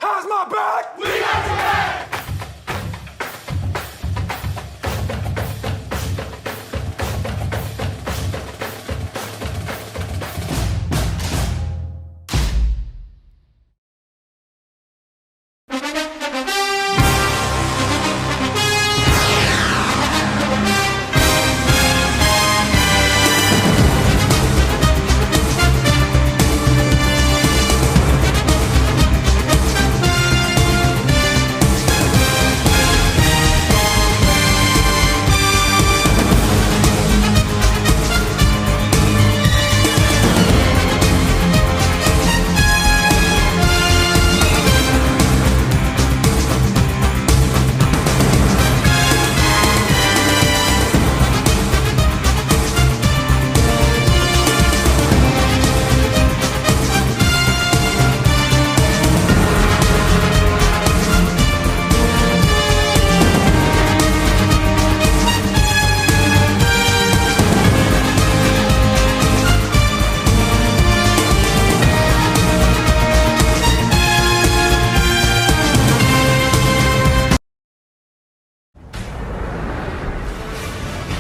has my back. We got your back.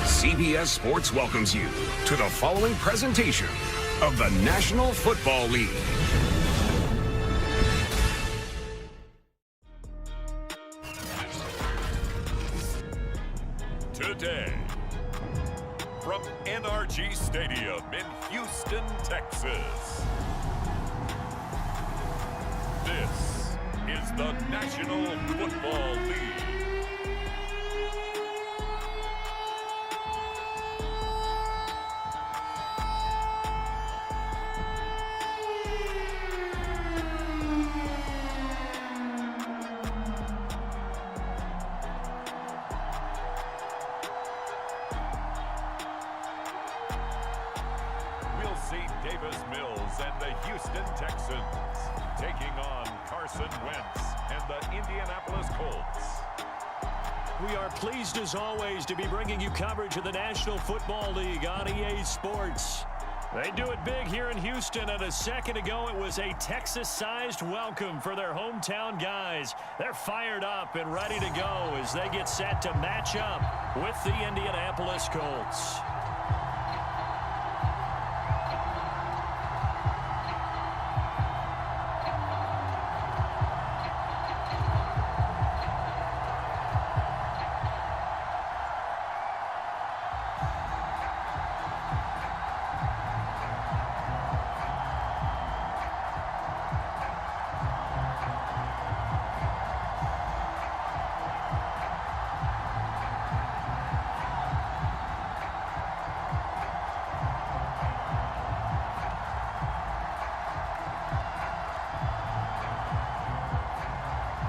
CBS Sports welcomes you to the following presentation of the National Football League. Today, from NRG Stadium in Houston, Texas, this is the National Football League. And the Houston Texans taking on Carson Wentz and the Indianapolis Colts. We are pleased as always to be bringing you coverage of the National Football League on EA Sports. They do it big here in Houston, and a second ago it was a Texas-sized welcome for their hometown guys. They're fired up and ready to go as they get set to match up with the Indianapolis Colts.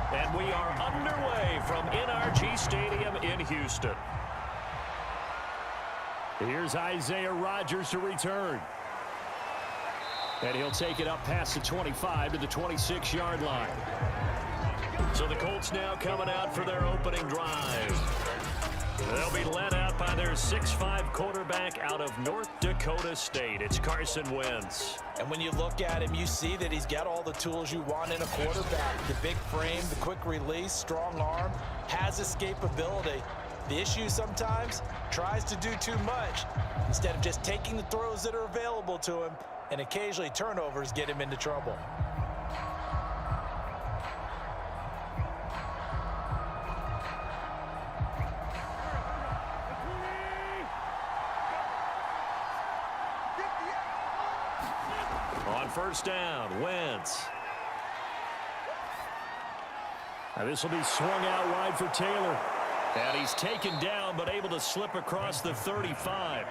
And we are underway from NRG Stadium in Houston. Here's Isaiah Rodgers to return. And he'll take it up past the 25 to the 26-yard line. So the Colts now coming out for their opening drive. They'll be led out by their 6'5" quarterback out of North Dakota State. It's Carson Wentz. And when you look at him, you see that he's got all the tools you want in a quarterback. The big frame, the quick release, strong arm, has escapability. The issue sometimes, tries to do too much instead of just taking the throws that are available to him, and occasionally turnovers get him into trouble. On first down, Wentz. Now this will be swung out wide for Taylor. And he's taken down, but able to slip across the 35.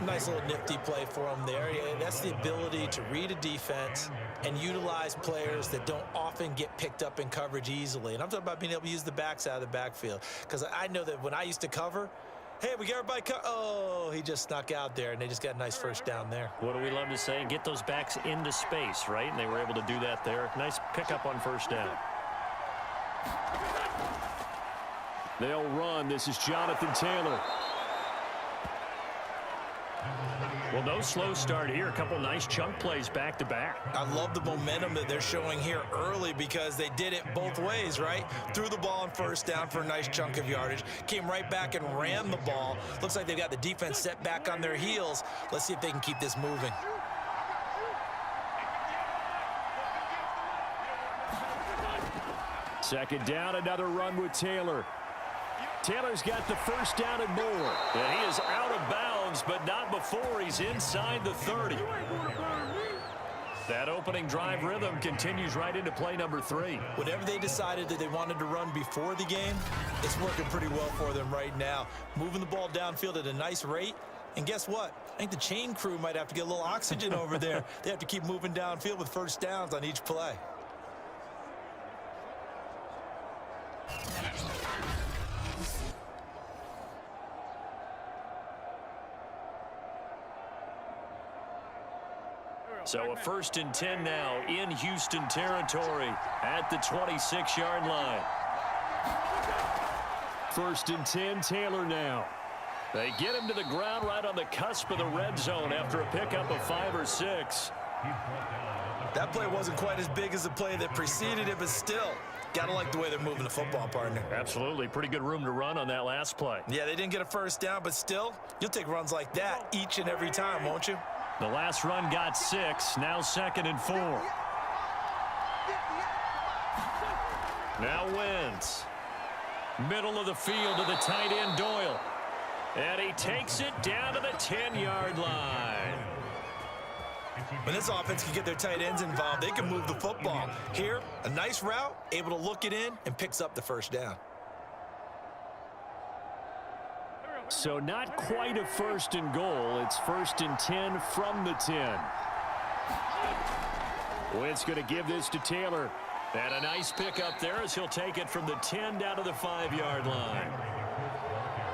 Nice little nifty play for him there. That's the ability to read a defense and utilize players that don't often get picked up in coverage easily. And I'm talking about being able to use the backs out of the backfield. Because I know that when I used to cover, hey, we got everybody oh, he just snuck out there, and they just got a nice first down there. What do we love to say? Get those backs into space, right? And they were able to do that there. Nice pickup on first down. They'll run. This is Jonathan Taylor. Well, no slow start here. A couple nice chunk plays back-to-back. I love the momentum that they're showing here early because they did it both ways, right? Threw the ball on first down for a nice chunk of yardage. Came right back and ran the ball. Looks like they've got the defense set back on their heels. Let's see if they can keep this moving. Second down, another run with Taylor. Taylor's got the first down and more. And he is out of bounds, but not before he's inside the 30. That opening drive rhythm continues right into play number 3. Whatever they decided that they wanted to run before the game, it's working pretty well for them right now. Moving the ball downfield at a nice rate. And guess what? I think the chain crew might have to get a little oxygen over there. They have to keep moving downfield with first downs on each play. So a 1st and 10 now in Houston territory at the 26-yard line. 1st and 10, Taylor now. They get him to the ground right on the cusp of the red zone after a pickup of 5 or 6. That play wasn't quite as big as the play that preceded it, but still, gotta like the way they're moving the football, partner. Absolutely. Pretty good room to run on that last play. Yeah, they didn't get a first down, but still, you'll take runs like that each and every time, won't you? The last run got 6, now 2nd and 4. Now Wentz. Middle of the field to the tight end, Doyle. And he takes it down to the 10-yard line. When this offense can get their tight ends involved, they can move the football. Here, a nice route, able to look it in, and picks up the first down. So not quite a 1st and goal. It's 1st and 10 from the 10. Wentz going to give this to Taylor. And a nice pickup there as he'll take it from the 10 down to the 5-yard line.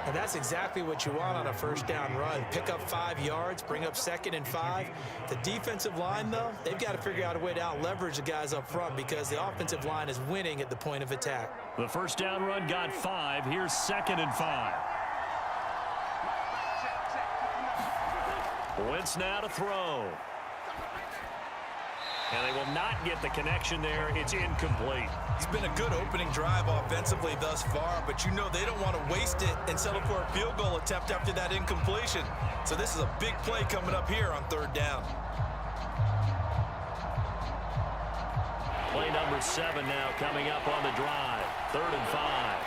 And that's exactly what you want on a first down run. Pick up 5 yards, bring up 2nd and 5. The defensive line, though, they've got to figure out a way to out-leverage the guys up front because the offensive line is winning at the point of attack. The first down run got 5. Here's 2nd and 5. Wentz now to throw. And they will not get the connection there. It's incomplete. It's been a good opening drive offensively thus far, but you know they don't want to waste it and settle for a field goal attempt after that incompletion. So this is a big play coming up here on 3rd down. Play number 7 now coming up on the drive. 3rd and 5.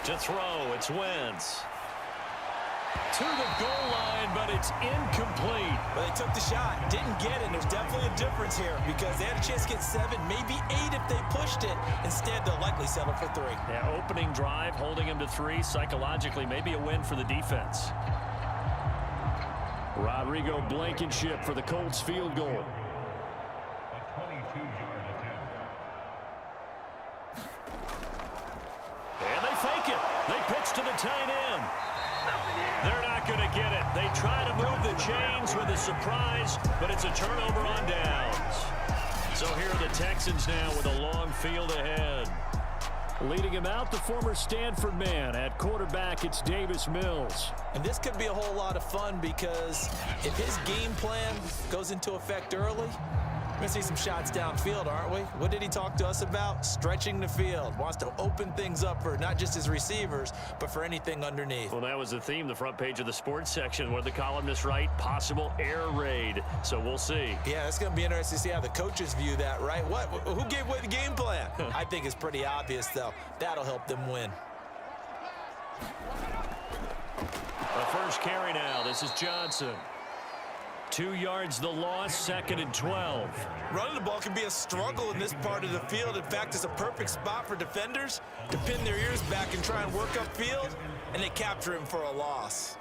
To throw, it's Wentz. To the goal line, but it's incomplete. Well, they took the shot, didn't get it. There's definitely a difference here because they had a chance to get 7, maybe 8 if they pushed it. Instead, they'll likely settle for 3. Yeah, opening drive, holding him to 3. Psychologically, maybe a win for the defense. Rodrigo Blankenship for the Colts field goal. And they fake it. They pitch to the tight end. They're not going to get it. They try to move the chains with a surprise, but it's a turnover on downs. So here are the Texans now with a long field ahead. Leading him out, the former Stanford man. At quarterback, it's Davis Mills. And this could be a whole lot of fun because if his game plan goes into effect early, we're going to see some shots downfield, aren't we? What did he talk to us about? Stretching the field. Wants to open things up for not just his receivers, but for anything underneath. Well, that was the theme, the front page of the sports section, where the columnists write possible air raid. So we'll see. Yeah, it's going to be interesting to see how the coaches view that, right? What? Who gave away the game plan? I think it's pretty obvious, though. That'll help them win. A first carry now. This is Johnson. 2 yards the loss, 2nd and 12. Running the ball can be a struggle in this part of the field. In fact, it's a perfect spot for defenders to pin their ears back and try and work upfield, and they capture him for a loss.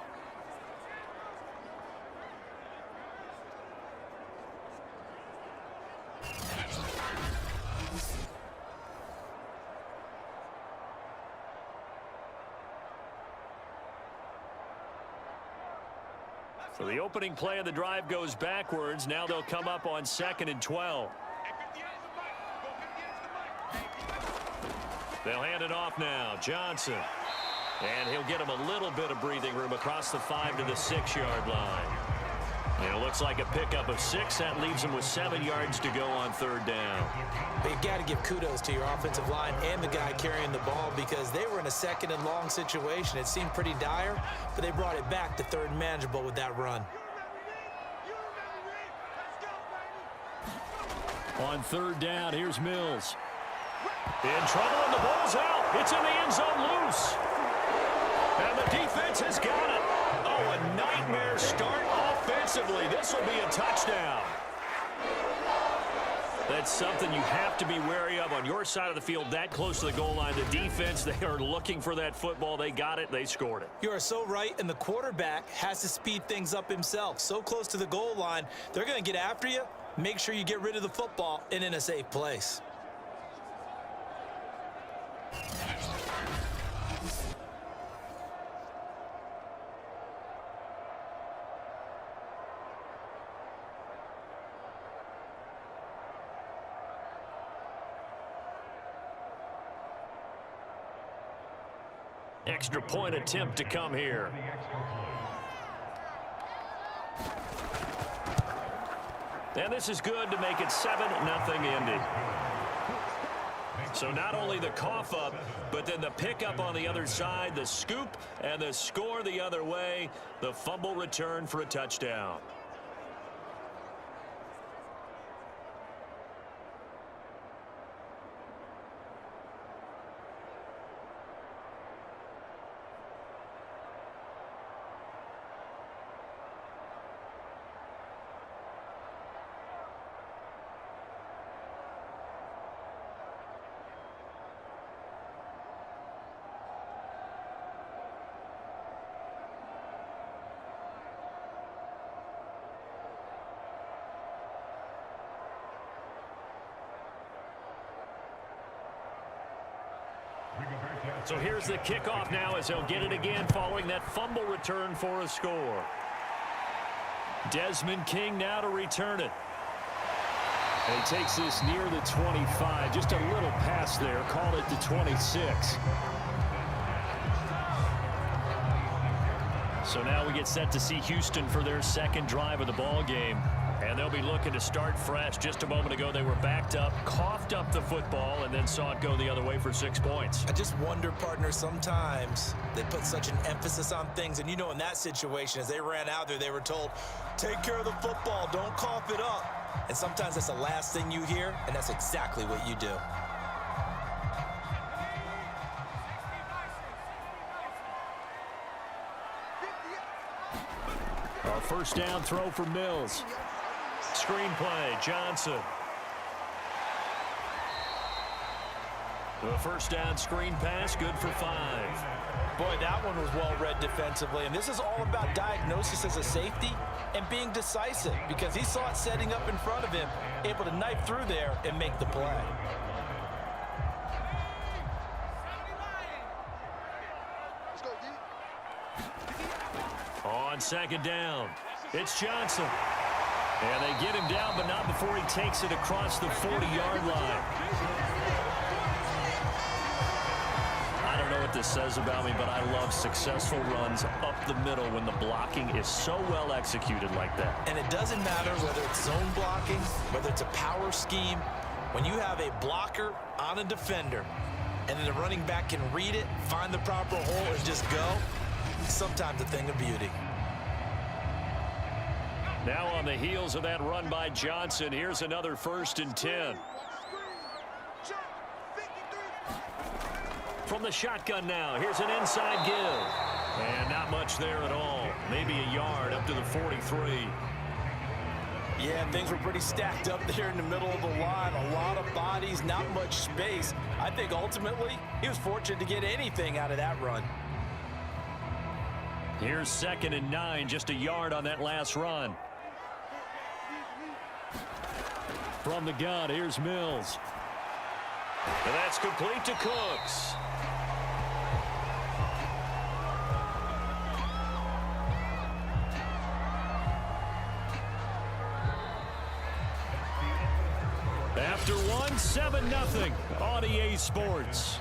So the opening play of the drive goes backwards. Now they'll come up on 2nd and 12. They'll hand it off now. Johnson. And he'll get him a little bit of breathing room across the 5 to the 6-yard line. And it looks like a pickup of 6. That leaves him with 7 yards to go on 3rd down. But you've got to give kudos to your offensive line and the guy carrying the ball because they were in a 2nd and long situation. It seemed pretty dire, but they brought it back to 3rd and manageable with that run. On 3rd down, here's Mills. In trouble, and the ball's out. It's in the end zone loose. And the defense has got it. Oh, a nightmare start offensively. This will be a touchdown. That's something you have to be wary of on your side of the field, that close to the goal line. The defense, they are looking for that football. They got it. They scored it. You are so right, and the quarterback has to speed things up himself. So close to the goal line, they're going to get after you. Make sure you get rid of the football and in a safe place. Extra point attempt to come here. And this is good to make it 7-0 Indy. So not only the cough up, but then the pickup on the other side, the scoop, and the score the other way, the fumble return for a touchdown. So here's the kickoff now as he'll get it again following that fumble return for a score. Desmond King now to return it. And he takes this near the 25. Just a little pass there. Call it the 26. So now we get set to see Houston for their 2nd drive of the ball game. And they'll be looking to start fresh. Just a moment ago, they were backed up, coughed up the football, and then saw it go the other way for 6 points. I just wonder, partner, sometimes they put such an emphasis on things. And, you know, in that situation, as they ran out there, they were told, take care of the football, don't cough it up. And sometimes that's the last thing you hear, and that's exactly what you do. Our 1st down throw for Mills. Screenplay, Johnson. The 1st down screen pass, good for 5. Boy, that one was well read defensively. And this is all about diagnosis as a safety and being decisive because he saw it setting up in front of him, able to knife through there and make the play. On 2nd down, it's Johnson. And they get him down, but not before he takes it across the 40-yard line. I don't know what this says about me, but I love successful runs up the middle when the blocking is so well executed like that. And it doesn't matter whether it's zone blocking, whether it's a power scheme. When you have a blocker on a defender, and then the running back can read it, find the proper hole, and just go, it's sometimes a thing of beauty. Now on the heels of that run by Johnson, here's another 1st and 10. From the shotgun now, here's an inside give. And not much there at all. Maybe a yard up to the 43. Yeah, things were pretty stacked up there in the middle of the line. A lot of bodies, not much space. I think ultimately he was fortunate to get anything out of that run. Here's 2nd and 9, just a yard on that last run. From the gun, here's Mills. And that's complete to Cooks. After one, 7-0 on EA Sports.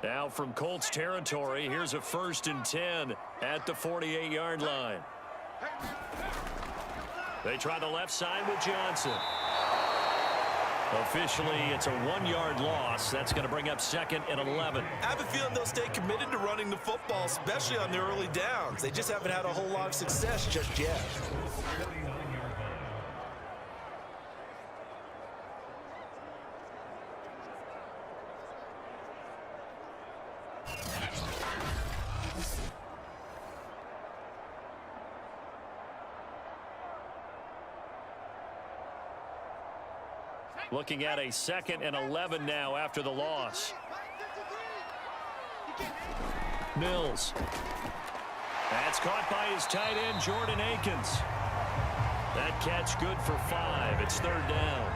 Now from Colts territory, here's a 1st and 10 at the 48-yard line. They try the left side with Johnson. Officially, it's a 1-yard loss. That's going to bring up 2nd and 11. I have a feeling they'll stay committed to running the football, especially on the early downs. They just haven't had a whole lot of success just yet. Looking at a 2nd and 11 now after the loss. Mills. That's caught by his tight end, Jordan Akins. That catch good for 5. It's 3rd down.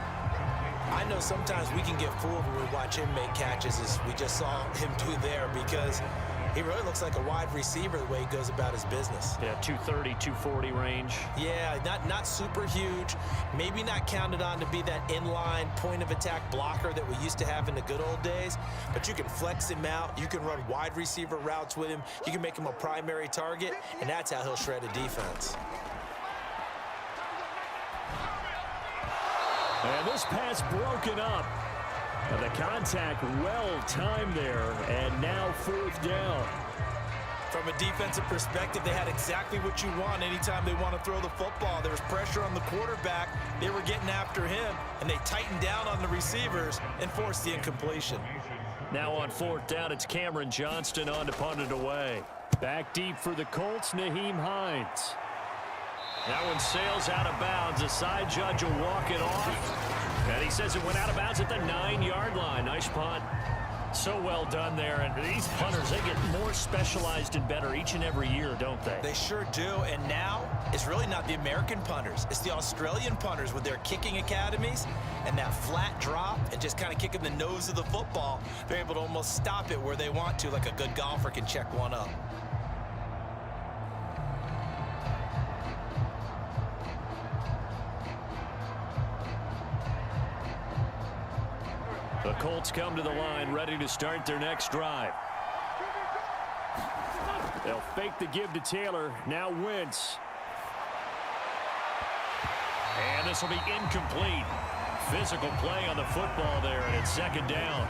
I know sometimes we can get fooled when we watch him make catches as we just saw him do there because he really looks like a wide receiver the way he goes about his business. Yeah, 230, 240 range. Yeah, not super huge. Maybe not counted on to be that inline point-of-attack blocker that we used to have in the good old days. But you can flex him out. You can run wide receiver routes with him. You can make him a primary target, and that's how he'll shred a defense. And this pass broken up. And the contact well-timed there, and now 4th down. From a defensive perspective, they had exactly what you want anytime they want to throw the football. There was pressure on the quarterback. They were getting after him, and they tightened down on the receivers and forced the incompletion. Now on 4th down, it's Cameron Johnston on to punt it away. Back deep for the Colts, Nyheim Hines. That one sails out of bounds. The side judge will walk it off. And he says it went out of bounds at the 9-yard line. Nice punt. So well done there. And these punters, they get more specialized and better each and every year, don't they? They sure do. And now it's really not the American punters. It's the Australian punters with their kicking academies and that flat drop and just kind of kicking the nose of the football. They're able to almost stop it where they want to, like a good golfer can check one up. The Colts come to the line ready to start their next drive. They'll fake the give to Taylor. Now Wentz. And this will be incomplete. Physical play on the football there, and it's 2nd down.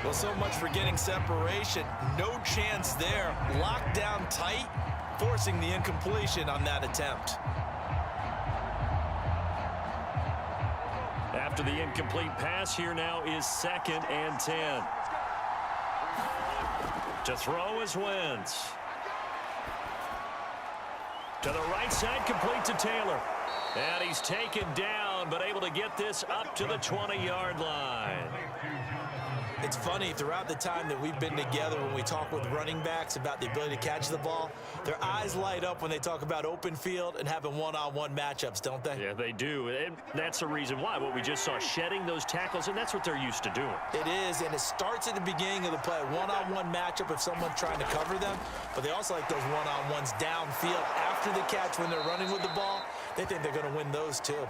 Well, so much for getting separation. No chance there. Locked down tight, forcing the incompletion on that attempt. After the incomplete pass, here now is 2nd and 10. To throw is Wentz. To the right side, complete to Taylor. And he's taken down, but able to get this up to the 20-yard line. It's funny, throughout the time that we've been together, when we talk with running backs about the ability to catch the ball, their eyes light up when they talk about open field and having one-on-one matchups, don't they? Yeah, they do. And that's the reason why. What we just saw, shedding those tackles, and that's what they're used to doing. It is, and it starts at the beginning of the play. One-on-one matchup if someone's trying to cover them, but they also like those one-on-ones downfield after the catch when they're running with the ball. They think they're going to win those too.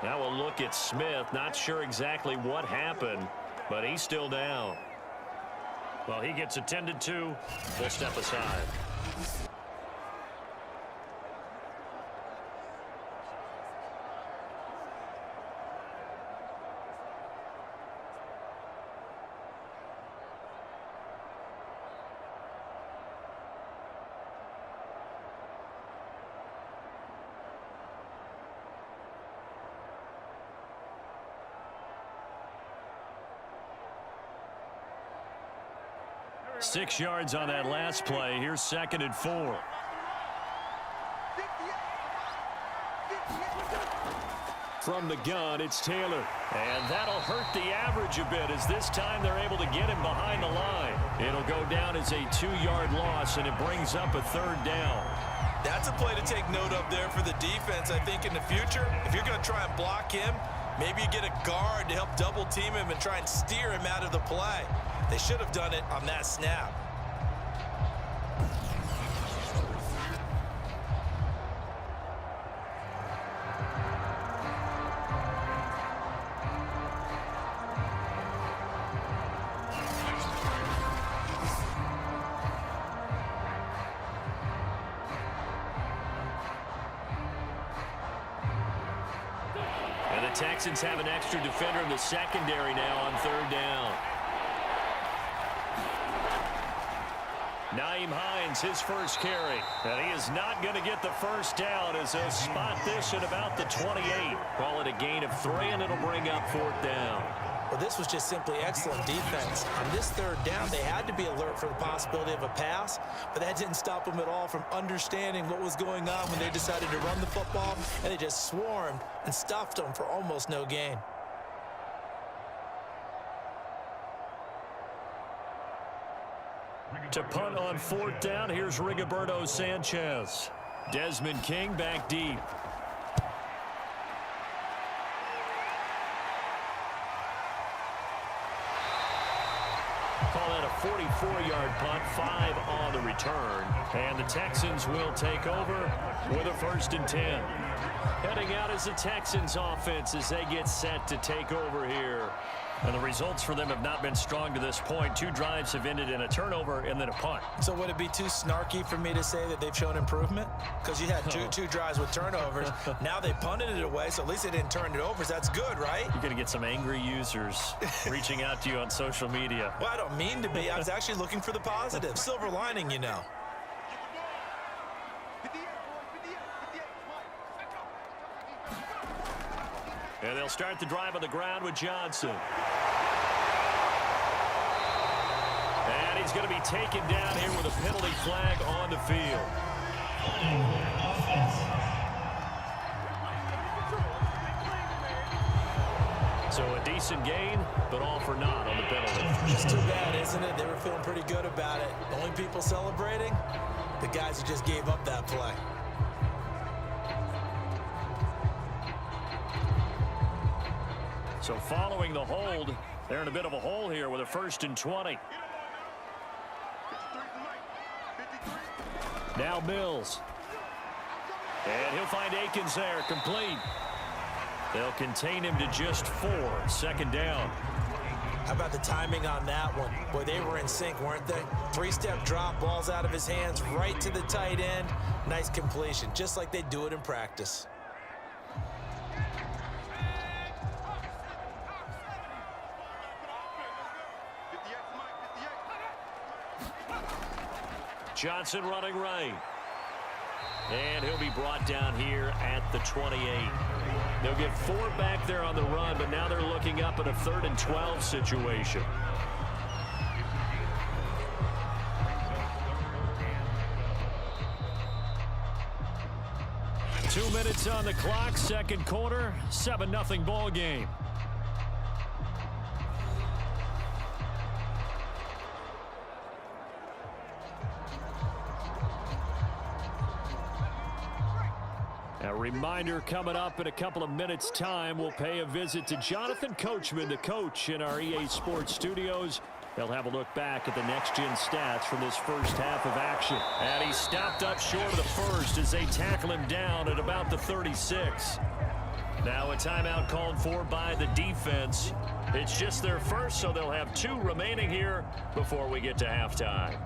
Now we'll look at Smith. Not sure exactly what happened, but he's still down. Well, he gets attended to. We'll step aside. Six yards on that last play. Here's 2nd and 4. From the gun, it's Taylor. And that'll hurt the average a bit as this time they're able to get him behind the line. It'll go down as a 2-yard loss, and it brings up a 3rd down. That's a play to take note of there for the defense. I think in the future, if you're going to try and block him, maybe you get a guard to help double team him and try and steer him out of the play. They should have done it on that snap. And the Texans have an extra defender in the secondary now on 3rd down. Nyheim Hines, his first carry. And he is not going to get the first down as they'll spot this at about the 28. Call it a gain of 3, and it'll bring up 4th down. Well, this was just simply excellent defense. On this 3rd down, they had to be alert for the possibility of a pass, but that didn't stop them at all from understanding what was going on when they decided to run the football, and they just swarmed and stuffed them for almost no gain. To punt on 4th down, here's Rigoberto Sanchez. Desmond King back deep. Call that a 44-yard punt, 5 on the return. And the Texans will take over with a 1st and 10. Heading out is the Texans offense as they get set to take over here. And the results for them have not been strong to this point. 2 drives have ended in a turnover and then a punt. So would it be too snarky for me to say that they've shown improvement? Because you had two drives with turnovers. Now they punted it away, so at least they didn't turn it over. So that's good, right? You're going to get some angry users reaching out to you on social media. Well, I don't mean to be. I was actually looking for the positive. Silver lining, you know. And they'll start the drive on the ground with Johnson. And he's going to be taken down here with a penalty flag on the field. So a decent gain, but all for naught on the penalty. It's too bad, isn't it? They were feeling pretty good about it. The only people celebrating, the guys who just gave up that play. So following the hold, they're in a bit of a hole here with a 1st and 20. Now Mills. And he'll find Akins there, complete. They'll contain him to just 4, 2nd down. How about the timing on that one? Boy, they were in sync, weren't they? 3-step drop, balls out of his hands, right to the tight end. Nice completion, just like they do it in practice. Johnson running right. And he'll be brought down here at the 28. They'll get 4 back there on the run, but now they're looking up at a 3rd and 12 situation. Two minutes on the clock, 2nd quarter, 7-0 ball game. A reminder coming up in a couple of minutes' time, we'll pay a visit to Jonathan Coachman, the coach in our EA Sports studios. They'll have a look back at the next-gen stats from this first half of action. And he stopped up short of the first as they tackle him down at about the 36. Now a timeout called for by the defense. It's just their first, so they'll have 2 remaining here before we get to halftime.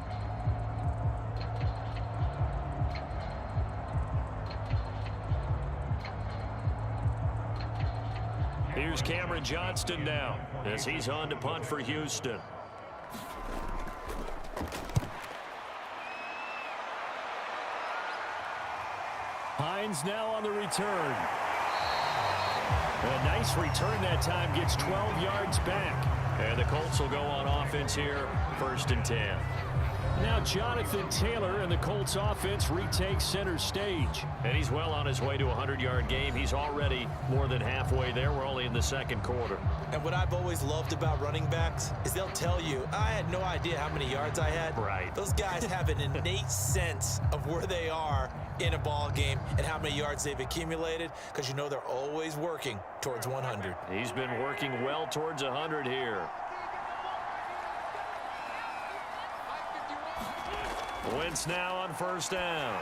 Here's Cameron Johnston now as he's on to punt for Houston. Hines now on the return. A nice return that time, gets 12 yards back. And the Colts will go on offense here, 1st and 10. Now Jonathan Taylor and the Colts offense retakes center stage. And he's well on his way to a 100-yard game. He's already more than halfway there. We're only in the 2nd quarter. And what I've always loved about running backs is they'll tell you, I had no idea how many yards I had. Right. Those guys have an innate sense of where they are in a ball game and how many yards they've accumulated, because you know they're always working towards 100. He's been working well towards 100 here. Wentz now on 1st down.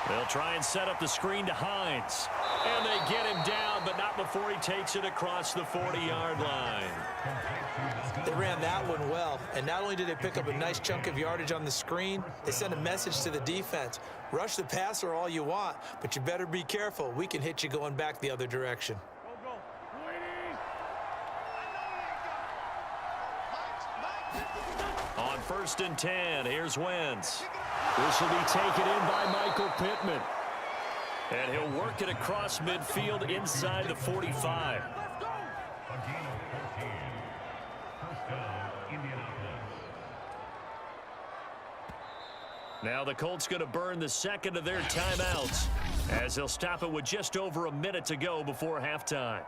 They'll try and set up the screen to Hines. And they get him down, but not before he takes it across the 40-yard line. They ran that one well, and not only did they pick up a nice chunk of yardage on the screen, they sent a message to the defense. Rush the passer all you want, but you better be careful. We can hit you going back the other direction. On 1st and 10, here's Wentz. This will be taken in by Michael Pittman. And he'll work it across midfield inside the 45. Now the Colts going to burn the 2nd of their timeouts as they'll stop it with just over a minute to go before halftime.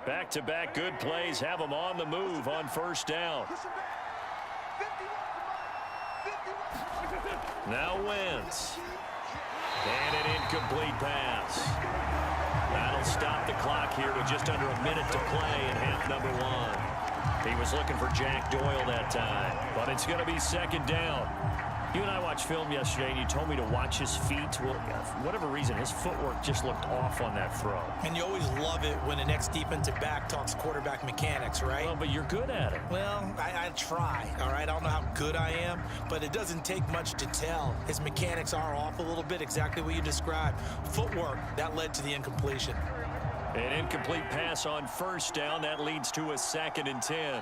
Back-to-back good plays have them on the move on 1st down. Now Wentz. And an incomplete pass. That'll stop the clock here with just under a minute to play in half number 1. He was looking for Jack Doyle that time, but it's going to be 2nd down. You and I watched film yesterday, and you told me to watch his feet. Well, for whatever reason, his footwork just looked off on that throw. And you always love it when an ex-defensive back talks quarterback mechanics, right? Well, but you're good at it. Well, I try, all right? I don't know how good I am, but it doesn't take much to tell. His mechanics are off a little bit, exactly what you described. Footwork, that led to the incompletion. An incomplete pass on 1st down. That leads to a 2nd and 10.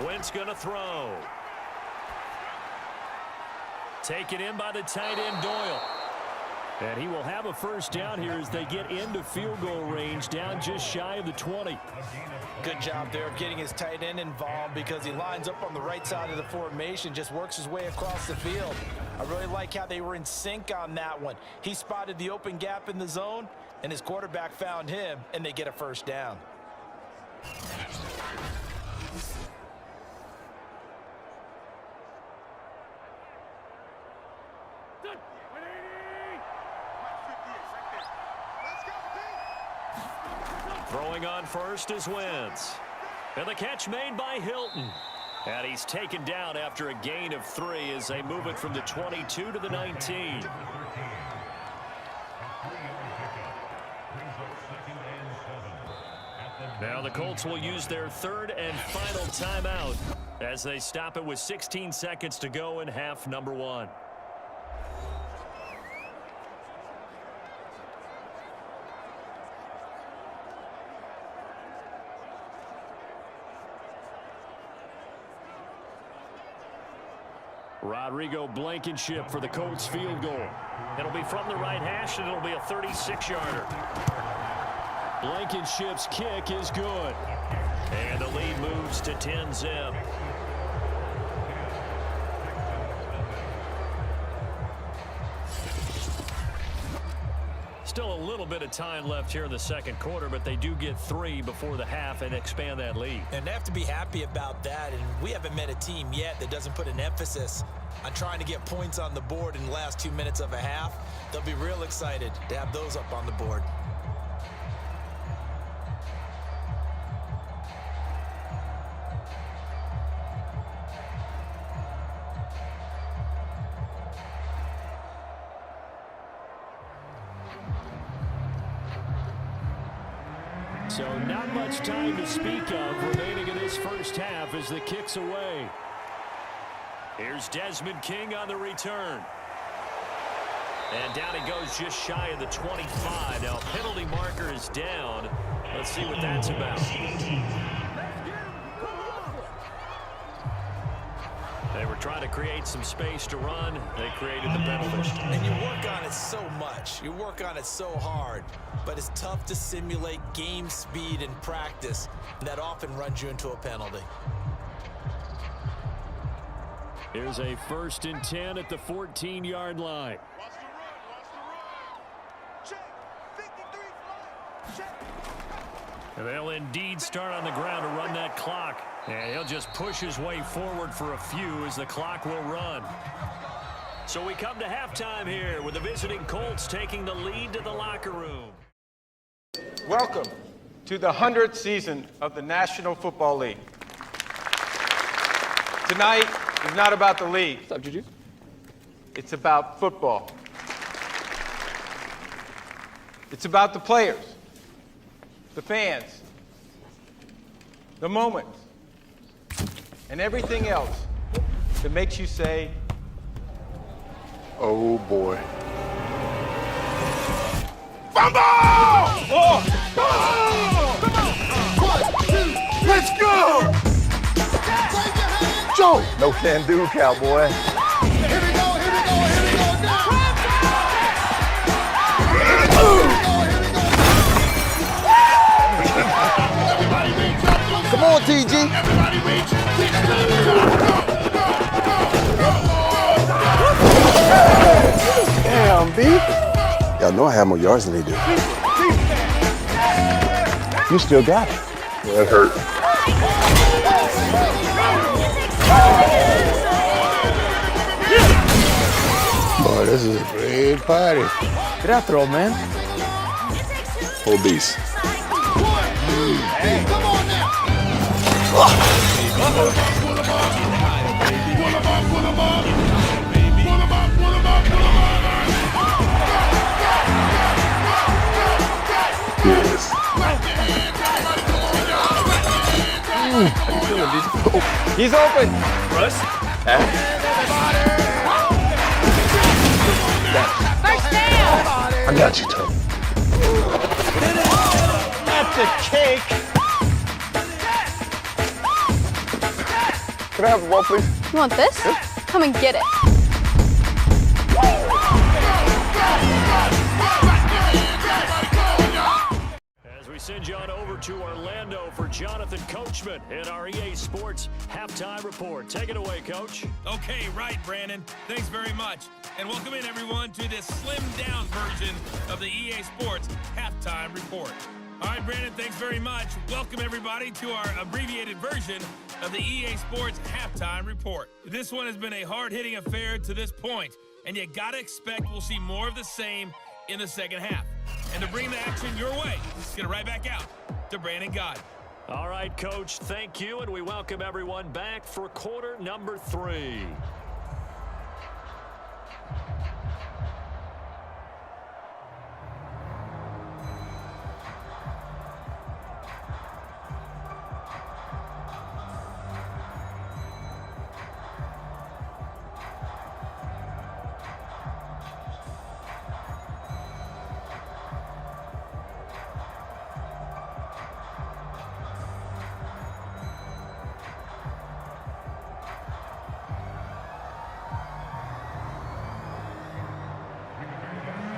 Wentz going to throw. Taken in by the tight end, Doyle. And he will have a 1st down here as they get into field goal range, down just shy of the 20. Good job there of getting his tight end involved, because he lines up on the right side of the formation, just works his way across the field. I really like how they were in sync on that one. He spotted the open gap in the zone, and his quarterback found him, and they get a 1st down. Throwing on 1st is Wentz. And the catch made by Hilton. And he's taken down after a gain of 3 as they move it from the 22 to the 19. Now the Colts will use their 3rd and final timeout as they stop it with 16 seconds to go in half number 1. Rodrigo Blankenship for the Colts field goal. It'll be from the right hash, and it'll be a 36-yarder. Blankenship's kick is good. And the lead moves to 10-zip. Still a little bit of time left here in the second quarter, but they do get 3 before the half and expand that lead. And they have to be happy about that, and we haven't met a team yet that doesn't put an emphasis on trying to get points on the board in the last 2 minutes of a half. They'll be real excited to have those up on the board. So not much time to speak of remaining in this first half as the kick's away. Here's Desmond King on the return. And down he goes just shy of the 25. Now penalty marker is down. Let's see what that's about. They were trying to create some space to run. They created the penalty. And you work on it so much. You work on it so hard. But it's tough to simulate game speed in practice. And that often runs you into a penalty. Here's a 1st and 10 at the 14-yard line. Watch the run. Check. 53 flag. Check. And they'll indeed start on the ground to run that clock. And he'll just push his way forward for a few as the clock will run. So we come to halftime here with the visiting Colts taking the lead to the locker room. Welcome to the 100th season of the National Football League. Tonight is not about the league. What's up, Juju? It's about football. It's about the players, the fans, the moments, and everything else that makes you say, Oh, boy. Fumble! Oh! Oh! Come on! 1, 2, let's go! Joe! No can do, cowboy. Here we go now! Everybody reach up! Come on, TG. Everybody reach! Damn, B. Y'all know I have more yards than they do. You still got it. That hurt. Boy, this is a great party. Get out there, old man. Obese. Hey, come on now! Pull him up. Yes. he's open. Russ? I got you, Tom. That's a cake. Can I have a ball, please? You want this? Come and get it. As we send you on over to Orlando for Jonathan Coachman in our EA Sports Halftime Report. Take it away, Coach. Okay, right, Brandon. Thanks very much. And welcome in, everyone, to this slimmed-down version of the EA Sports Halftime Report. All right, Brandon, thanks very much. Welcome, everybody, to our abbreviated version of the EA Sports Halftime Report. This one has been a hard-hitting affair to this point, and you got to expect we'll see more of the same in the second half. And to bring the action your way, let's get it right back out to Brandon God. All right, Coach, thank you, and we welcome everyone back for quarter number 3.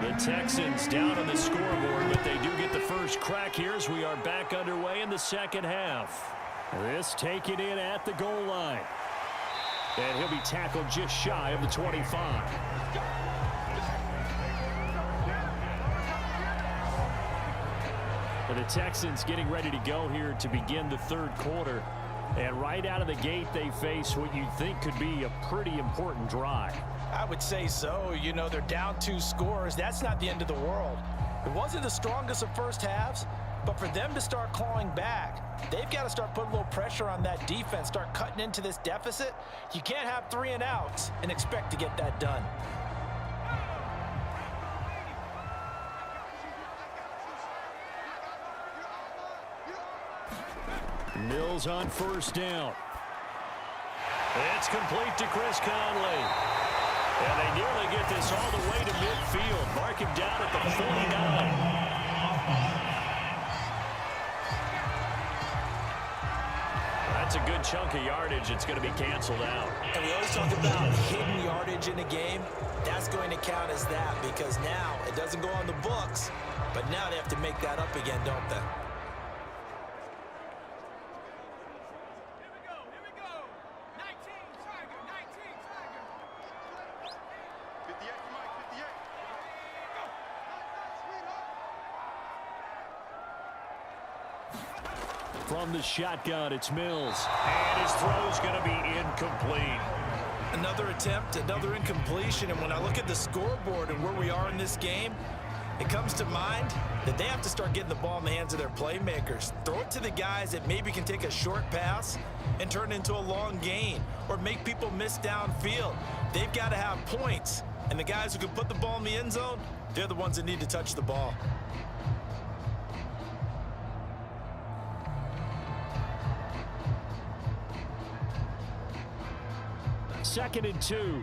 The Texans down on the scoreboard, but they do get the first crack here as we are back underway in the second half. This taken in at the goal line. And he'll be tackled just shy of the 25. The Texans getting ready to go here to begin the third quarter. And right out of the gate, they face what you'd think could be a pretty important drive. I would say so. You know, they're down 2 scores. That's not the end of the world. It wasn't the strongest of first halves, but for them to start clawing back, they've got to start putting a little pressure on that defense, start cutting into this deficit. You can't have 3 and outs and expect to get that done. Mills on first down. It's complete to Chris Conley. And they nearly get this all the way to midfield. Mark him down at the 49. That's a good chunk of yardage. It's going to be canceled out. And we always talk about hidden yardage in a game. That's going to count as that because now it doesn't go on the books, but now they have to make that up again, don't they? From the shotgun, it's Mills. And his throw's going to be incomplete. Another attempt, another incompletion. And when I look at the scoreboard and where we are in this game, it comes to mind that they have to start getting the ball in the hands of their playmakers. Throw it to the guys that maybe can take a short pass and turn it into a long gain or make people miss downfield. They've got to have points. And the guys who can put the ball in the end zone, they're the ones that need to touch the ball. Second and 2.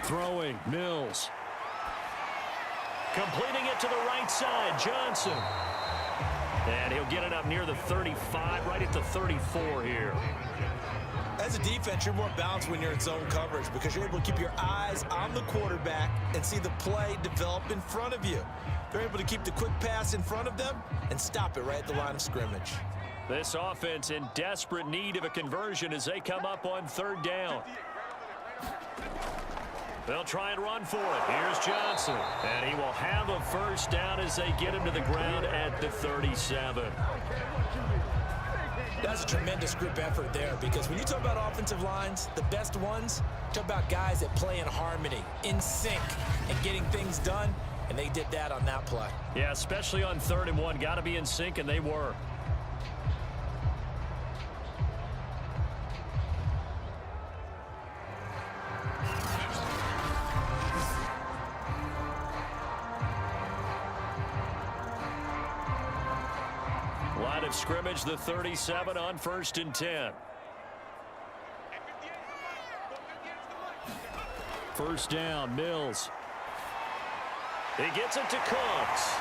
Throwing, Mills. Completing it to the right side, Johnson. And he'll get it up near the 35, right at the 34 here. As a defense, you're more balanced when you're in zone coverage because you're able to keep your eyes on the quarterback and see the play develop in front of you. They're able to keep the quick pass in front of them and stop it right at the line of scrimmage. This offense in desperate need of a conversion as they come up on third down. They'll try and run for it. Here's Johnson. And he will have a first down as they get him to the ground at the 37. That's a tremendous group effort there because when you talk about offensive lines, the best ones, talk about guys that play in harmony, in sync, and getting things done. And they did that on that play. Yeah, especially on 3rd and 1. Got to be in sync, and they were. Line of scrimmage, the 37 on 1st and 10. First down, Mills. He gets it to Cooks.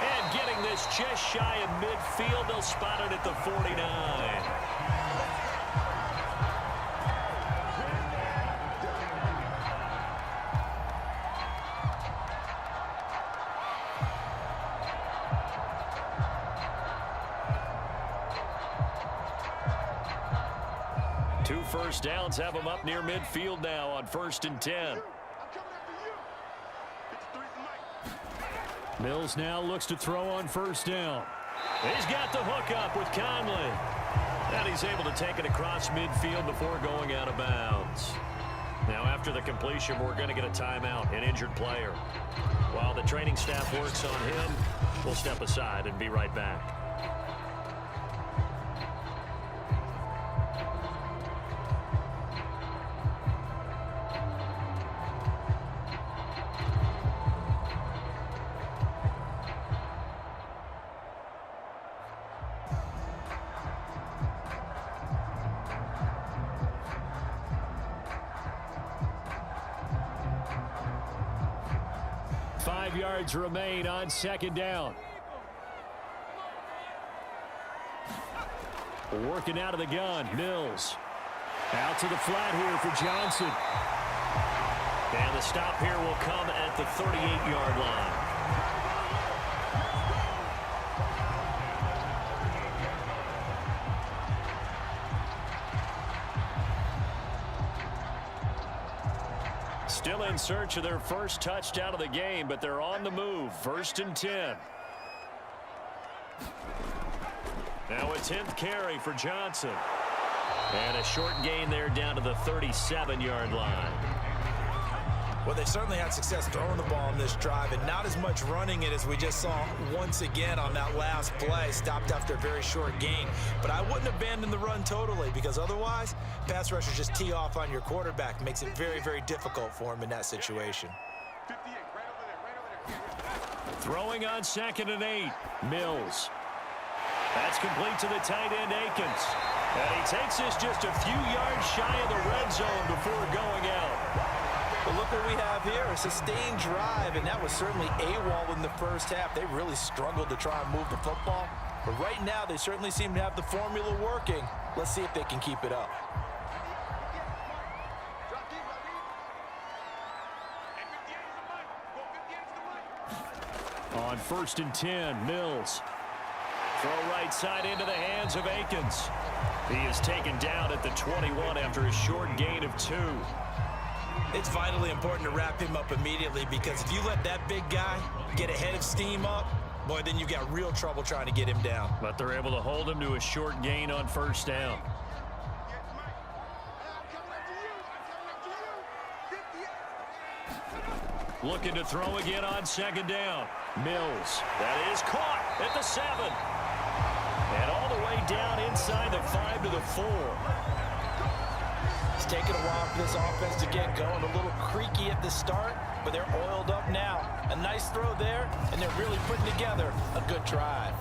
And getting this just shy of midfield, they'll spot it at the 49. Two first downs have them up near midfield now on 1st and 10. Mills now looks to throw on first down. He's got the hook up with Conley. And he's able to take it across midfield before going out of bounds. Now after the completion, we're going to get a timeout, an injured player. While the training staff works on him, we'll step aside and be right back. Yards remain on second down. Working out of the gun, Mills. Out to the flat here for Johnson. And the stop here will come at the 38-yard line. Still in search of their first touchdown of the game, but they're on the move. 1st and 10. Now a 10th carry for Johnson. And a short gain there down to the 37-yard line. Well, they certainly had success throwing the ball in this drive, and not as much running it as we just saw once again on that last play. Stopped after a very short gain. But I wouldn't abandon the run totally, because otherwise, pass rushers just tee off on your quarterback. Makes it very, very difficult for him in that situation. Throwing on 2nd and 8. Mills. That's complete to the tight end, Akins. And he takes this just a few yards shy of the red zone before going out. But look what we have here, a sustained drive, and that was certainly AWOL in the first half. They really struggled to try and move the football. But right now, they certainly seem to have the formula working. Let's see if they can keep it up. On 1st and 10, Mills. Throw right side into the hands of Akins. He is taken down at the 21 after a short gain of 2. It's vitally important to wrap him up immediately, because if you let that big guy get a head of steam up, boy, then you've got real trouble trying to get him down. But they're able to hold him to a short gain on 1st down. Looking to throw again on 2nd down. Mills. That is caught at the 7. And all the way down inside the 5 to the 4. It's taken a while for this offense to get going. A little creaky at the start, but they're oiled up now. A nice throw there, and they're really putting together a good drive.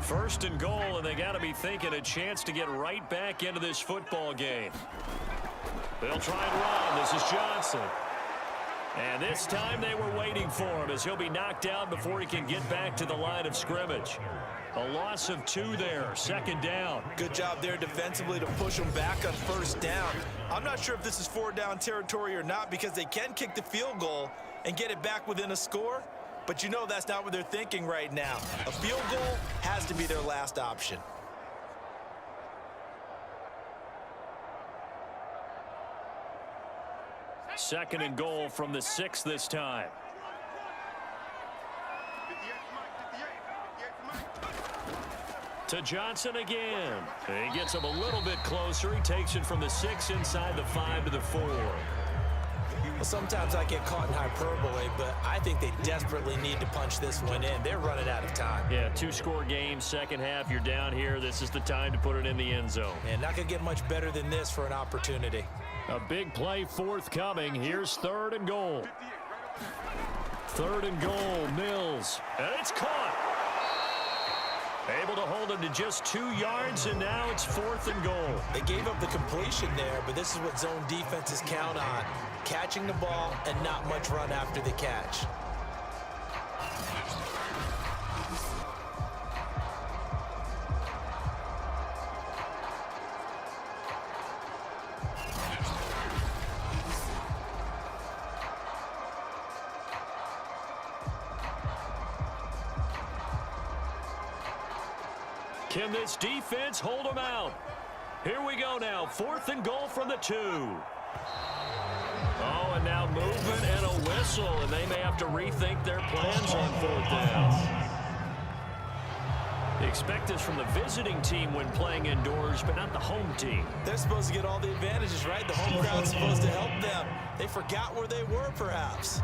First and goal, and they got to be thinking a chance to get right back into this football game. They'll try and run. This is Johnson. And this time they were waiting for him, as he'll be knocked out before he can get back to the line of scrimmage. A loss of 2 there, 2nd down. Good job there defensively to push them back on 1st down. I'm not sure if this is 4-down territory or not, because they can kick the field goal and get it back within a score. But you know that's not what they're thinking right now. A field goal has to be their last option. Second and goal from the 6 this time. To Johnson again. He gets him a little bit closer. He takes it from the 6 inside the 5 to the 4. Well, sometimes I get caught in hyperbole, but I think they desperately need to punch this one in. They're running out of time. Yeah, 2-score game, 2nd half. You're down here. This is the time to put it in the end zone. And not going to get much better than this for an opportunity. A big play forthcoming. Here's 3rd and goal. 3rd and goal, Mills. And it's caught. Able to hold him to just 2 yards, and now it's 4th and goal. They gave up the completion there, but this is what zone defenses count on. Catching the ball and not much run after the catch. Can this defense hold them out? Here we go now. 4th and goal from the 2. Oh, and now movement and a whistle, and they may have to rethink their plans on 4th down. They expect this from the visiting team when playing indoors, but not the home team. They're supposed to get all the advantages, right? The home crowd's supposed to help them. They forgot where they were, perhaps.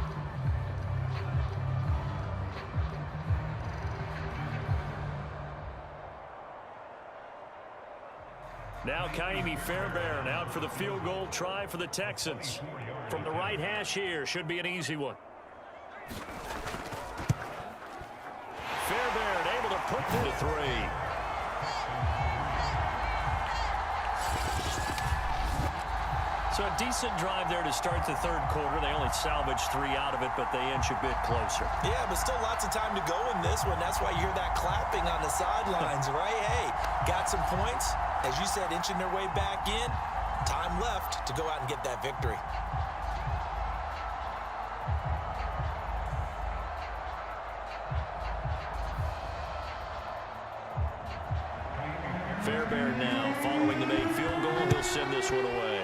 Now Kaimi Fairbairn out for the field goal try for the Texans. From the right hash here, should be an easy one. Fairbairn able to put the 3. So a decent drive there to start the 3rd quarter. They only salvaged 3 out of it, but they inch a bit closer. Yeah, but still lots of time to go in this one. That's why you hear that clapping on the sidelines, right? Hey, got some points. As you said, inching their way back in. Time left to go out and get that victory. prepared now. Following the made field goal, he'll send this one away.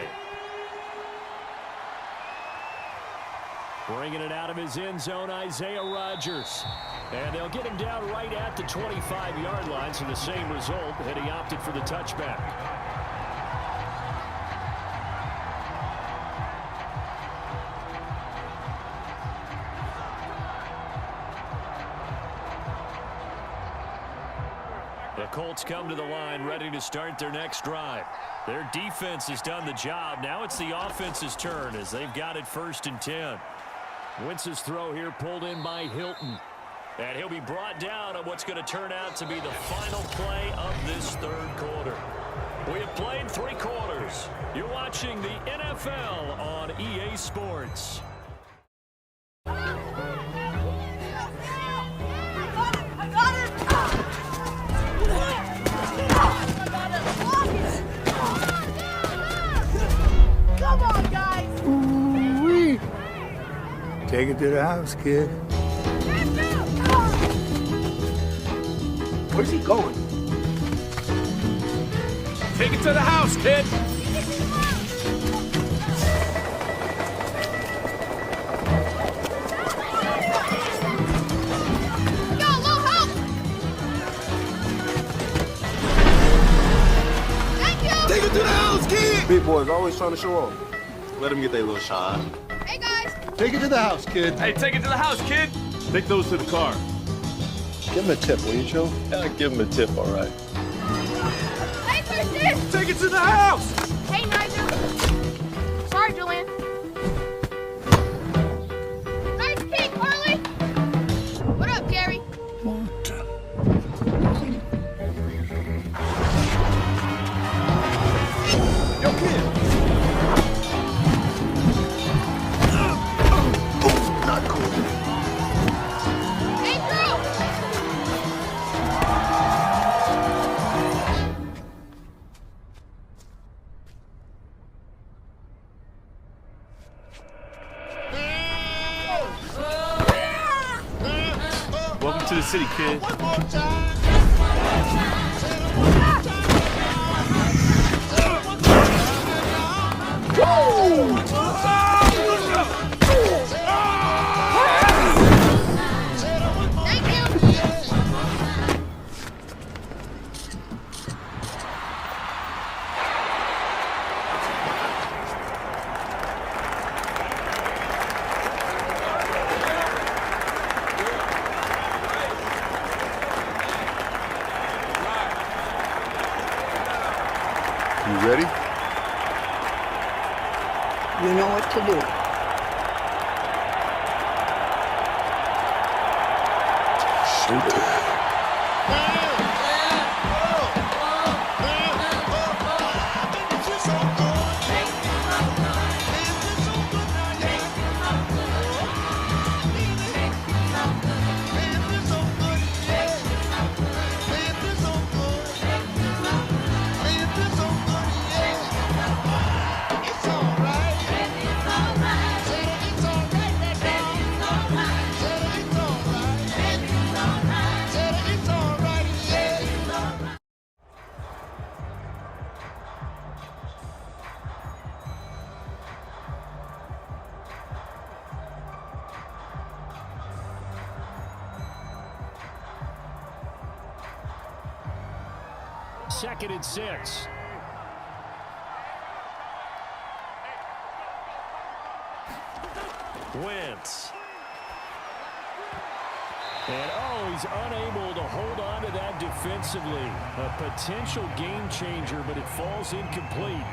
Bringing it out of his end zone, Isaiah Rodgers. And they'll get him down right at the 25-yard line, so the same result, and he opted for the touchback. The Colts come to the line ready to start their next drive. Their defense has done the job. Now it's the offense's turn as they've got it 1st and 10. Wentz's throw here pulled in by Hilton. And he'll be brought down on what's going to turn out to be the final play of this 3rd quarter. We have played 3 quarters. You're watching the NFL on EA Sports. Come on, guys! Ooh-wee. Take it to the house, kid. Where's he going? Take it to the house, kid. Yo, little help! Thank you! Take it to the house, kid. Big boys always trying to show off. Let them get their little shot. Hey, guys! Take it to the house, kid. Hey, take it to the house, kid. Take those to the car. Give him a tip, will you, Joe? Yeah, give them a tip, all right. Hey, Christian! Take it to the house. Hey, Nigel! Sorry, Julian. Nice kick, Harley! What up, Gary? Yo, kid. Not cool. Hey, Drew! Welcome to the city, kid. Thank you! You ready? You know what to do. Shoot it. Second and 6. Wentz. And he's unable to hold on to that defensively. A potential game changer, but it falls incomplete.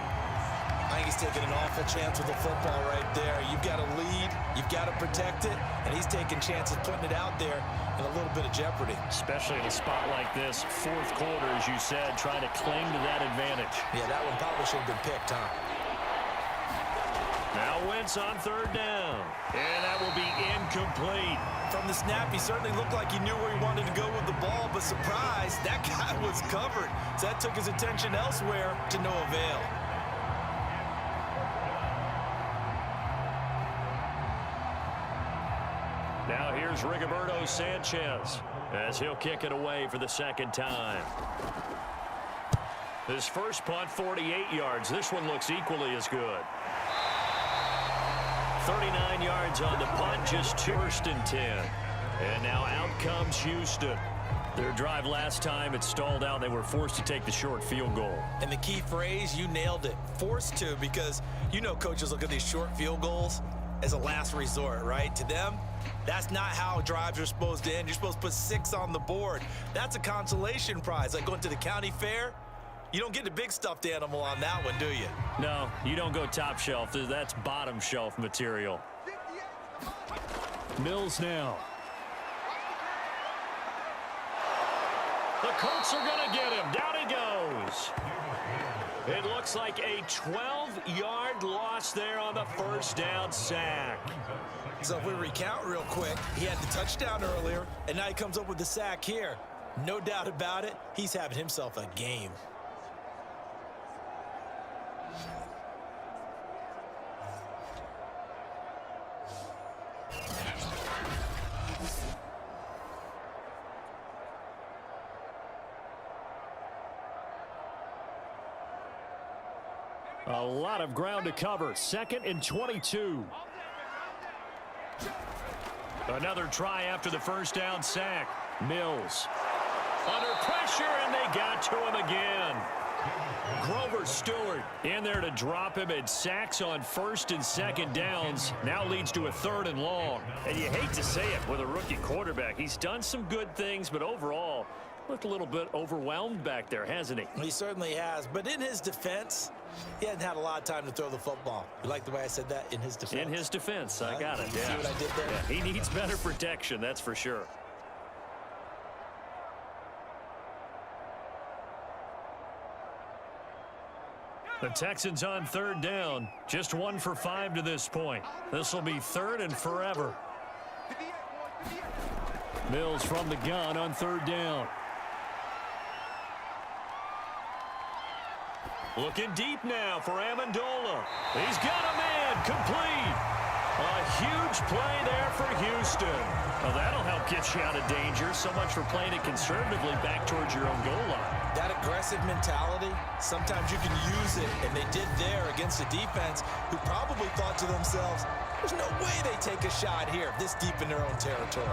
I think he's taking an awful chance with the football right there. You've got to lead, you've got to protect it, and he's taking chances putting it out there in a little bit of jeopardy. Especially in a spot like this, 4th quarter, as you said, trying to cling to that advantage. Yeah, that one probably should have been picked, huh? Now Wentz on 3rd down. And that will be incomplete. From the snap, he certainly looked like he knew where he wanted to go with the ball, but surprise, that guy was covered. So that took his attention elsewhere to no avail. Now here's Rigoberto Sanchez as he'll kick it away for the 2nd time. His first punt, 48 yards. This one looks equally as good. 39 yards on the punt, just 1st and 10. And now out comes Houston. Their drive last time, it stalled out. They were forced to take the short field goal. And the key phrase, you nailed it. Forced to, because you know coaches look at these short field goals as a last resort, right? To them, that's not how drives are supposed to end. You're supposed to put 6 on the board. That's a consolation prize. Like going to the county fair, you don't get the big stuffed animal on that one, do you? No, you don't go top shelf. That's bottom shelf material. Mills now. The Colts are going to get him. Down he goes. It looks like a 12-yard loss there on the first down sack. So if we recount real quick, he had the touchdown earlier, and now he comes up with the sack here. No doubt about it, he's having himself a game. A lot of ground to cover. 2nd and 22. Another try after the first down sack. Mills under pressure, and they got to him again. Grover Stewart in there to drop him, and sacks on 1st and 2nd downs now leads to a 3rd and long. And you hate to say it with a rookie quarterback. He's done some good things, but overall looked a little bit overwhelmed back there, hasn't he? He certainly has, but in his defense, he hasn't had a lot of time to throw the football. You like the way I said that? In his defense? In his defense, I got it. You see what I did there? Yeah, he needs better protection, that's for sure. The Texans on 3rd down. Just 1 for 5 to this point. This will be 3rd and forever. Mills from the gun on 3rd down. Looking deep now for Amendola. He's got a man, complete. A huge play there for Houston. Well, that'll help get you out of danger. So much for playing it conservatively back towards your own goal line. That aggressive mentality, sometimes you can use it, and they did there against a defense who probably thought to themselves, there's no way they take a shot here this deep in their own territory.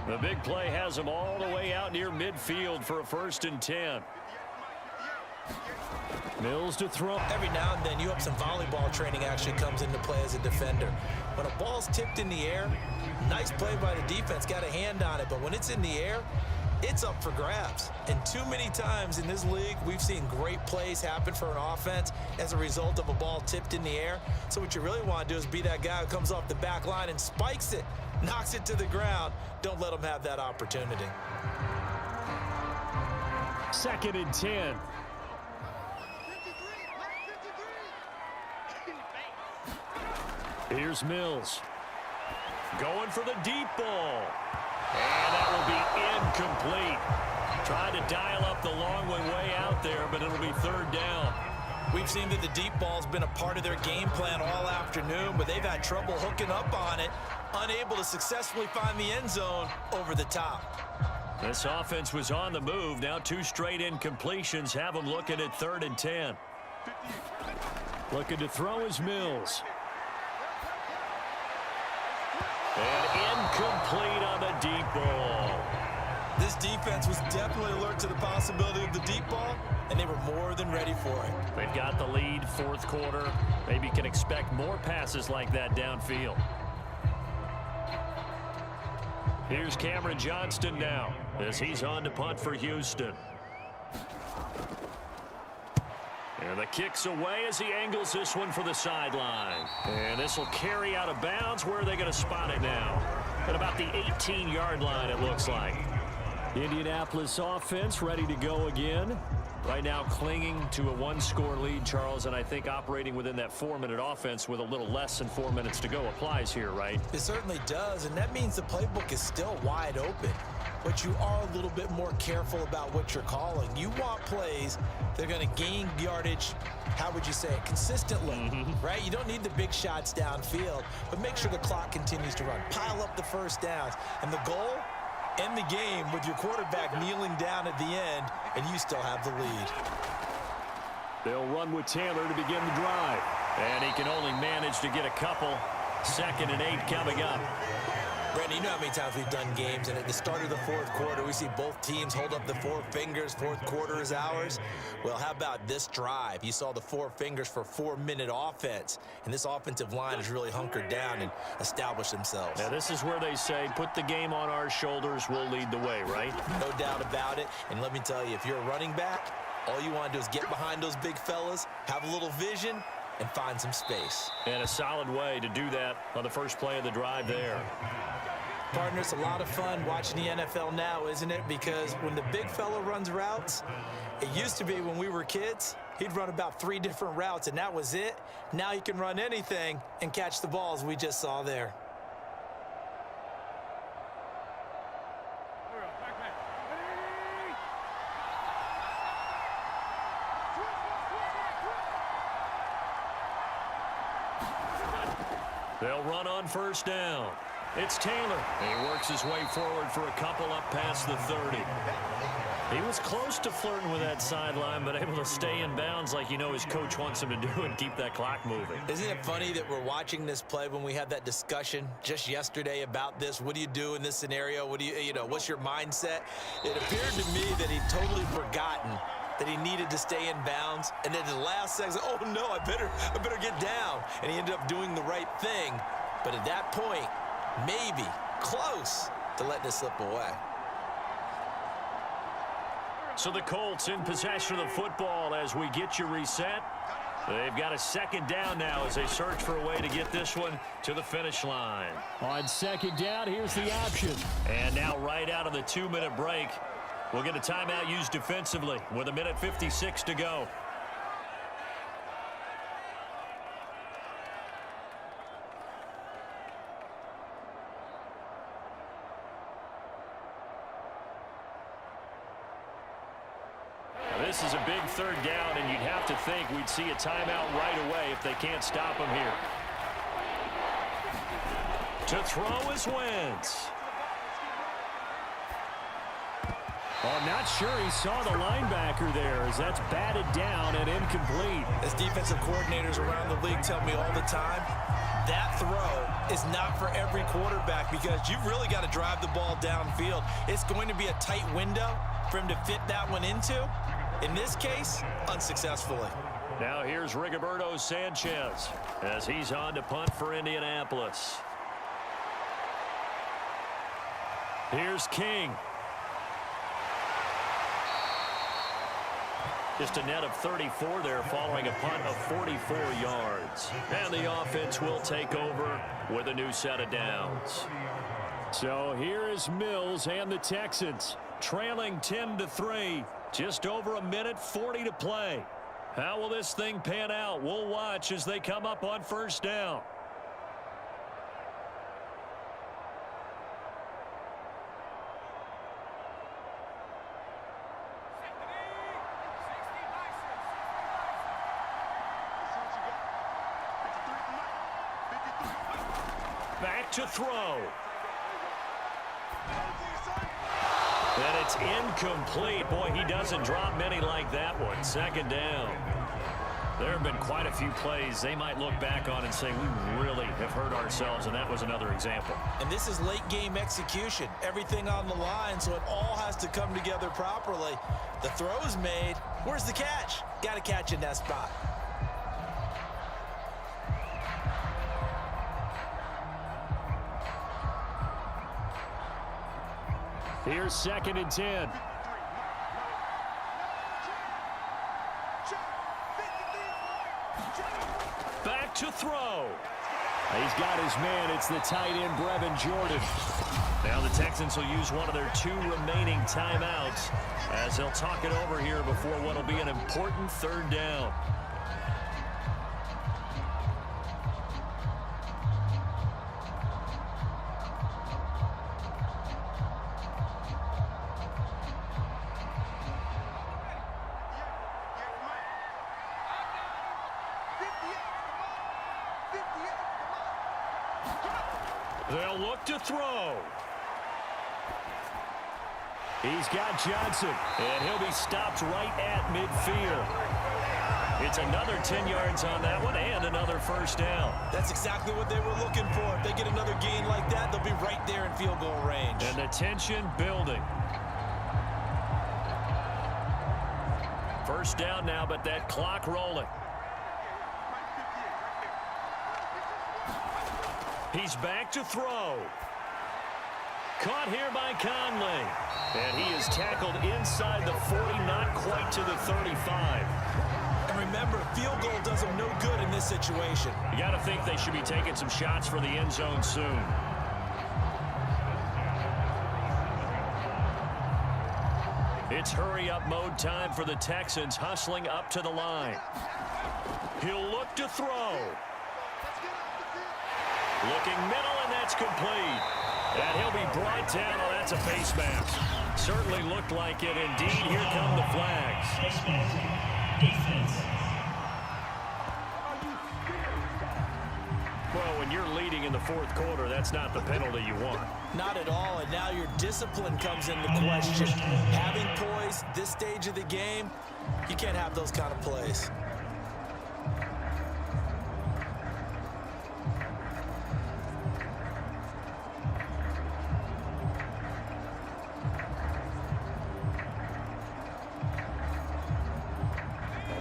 The big play has him all the way out near midfield for a 1st and 10. Mills to throw. Every now and then you hope some volleyball training actually comes into play as a defender. When a ball's tipped in the air, nice play by the defense, got a hand on it, but when it's in the air, it's up for grabs. And too many times in this league, we've seen great plays happen for an offense as a result of a ball tipped in the air. So what you really want to do is be that guy who comes off the back line and spikes it, knocks it to the ground. Don't let them have that opportunity. 2nd and 10. Here's Mills. Going for the deep ball. And that will be incomplete. Trying to dial up the long one way out there, but it'll be 3rd down. We've seen that the deep ball's been a part of their game plan all afternoon, but they've had trouble hooking up on it, unable to successfully find the end zone over the top. This offense was on the move. Now 2 straight incompletions have them looking at 3rd and 10. Looking to throw is Mills. And incomplete on the deep ball. This defense was definitely alert to the possibility of the deep ball, and they were more than ready for it. They've got the lead, 4th quarter. Maybe can expect more passes like that downfield. Here's Cameron Johnston now as he's on to punt for Houston. And the kick's away as he angles this one for the sideline. And this will carry out of bounds. Where are they going to spot it now? At about the 18-yard line, it looks like. Indianapolis offense ready to go again. Right now clinging to a one-score lead, Charles, and I think operating within that 4-minute offense with a little less than 4 minutes to go applies here, right? It certainly does, and that means the playbook is still wide open. But you are a little bit more careful about what you're calling. You want plays that are going to gain yardage, how would you say it, consistently, right? You don't need the big shots downfield, but make sure the clock continues to run. Pile up the first downs. And the goal, end the game with your quarterback kneeling down at the end, and you still have the lead. They'll run with Taylor to begin the drive. And he can only manage to get a couple. 2nd and 8 coming up. Brandon, you know how many times we've done games, and at the start of the fourth quarter, we see both teams hold up the 4 fingers, fourth quarter is ours. Well, how about this drive? You saw the 4 fingers for 4-minute offense, and this offensive line has really hunkered down and established themselves. Now, this is where they say, put the game on our shoulders, we'll lead the way, right? No doubt about it, and let me tell you, if you're a running back, all you want to do is get behind those big fellas, have a little vision, and find some space. And a solid way to do that on the first play of the drive there. Partner, it's a lot of fun watching the NFL now, isn't it? Because when the big fella runs routes, it used to be when we were kids, he'd run about 3 different routes, and that was it. Now he can run anything and catch the balls we just saw there. They'll run on first down. It's Taylor. He works his way forward for a couple up past the 30. He was close to flirting with that sideline, but able to stay in bounds like you know his coach wants him to do and keep that clock moving. Isn't it funny that we're watching this play when we had that discussion just yesterday about this? What do you do in this scenario? What do you know, what's your mindset? It appeared to me that he'd totally forgotten that he needed to stay in bounds, and then the last second, oh no, I better get down. And he ended up doing the right thing. But at that point, maybe close to letting it slip away. So the Colts in possession of the football as we get you reset. They've got a 2nd down now as they search for a way to get this one to the finish line. On 2nd down, here's the option. And now right out of the 2-minute break, we'll get a timeout used defensively with 1:56 to go. This is a big 3rd down, and you'd have to think we'd see a timeout right away if they can't stop him here. To throw is Wentz. Oh, not sure he saw the linebacker there as that's batted down and incomplete. As defensive coordinators around the league tell me all the time, that throw is not for every quarterback because you've really got to drive the ball downfield. It's going to be a tight window for him to fit that one into. In this case, unsuccessfully. Now here's Rigoberto Sanchez as he's on to punt for Indianapolis. Here's King. Just a net of 34 there following a punt of 44 yards. And the offense will take over with a new set of downs. So here is Mills and the Texans trailing 10-3. Just over 1:40 to play. How will this thing pan out? We'll watch as they come up on first down. Back to throw. And it's incomplete. Boy, he doesn't drop many like that one. 2nd down. There have been quite a few plays they might look back on and say, we really have hurt ourselves, and that was another example. And this is late game execution. Everything on the line, so it all has to come together properly. The throw is made. Where's the catch? Got to catch in that spot. Here's 2nd and 10. Back to throw. He's got his man. It's the tight end, Brevin Jordan. Now the Texans will use one of their 2 remaining timeouts as they'll talk it over here before what will be an important 3rd down. They'll look to throw. He's got Johnson, and he'll be stopped right at midfield. It's another 10 yards on that one and another 1st down. That's exactly what they were looking for. If they get another gain like that, they'll be right there in field goal range. And the tension building. 1st down now, but that clock rolling. He's back to throw. Caught here by Conley. And he is tackled inside the 40, not quite to the 35. And remember, field goal does them no good in this situation. You got to think they should be taking some shots for the end zone soon. It's hurry-up mode time for the Texans, hustling up to the line. He'll look to throw. Looking middle, and that's complete. And he'll be brought down. Oh, that's a face mask. Certainly looked like it. Indeed, here come the flags. Well, when you're leading in the 4th quarter, that's not the penalty you want. Not at all, and now your discipline comes into question. Having poise this stage of the game, you can't have those kind of plays.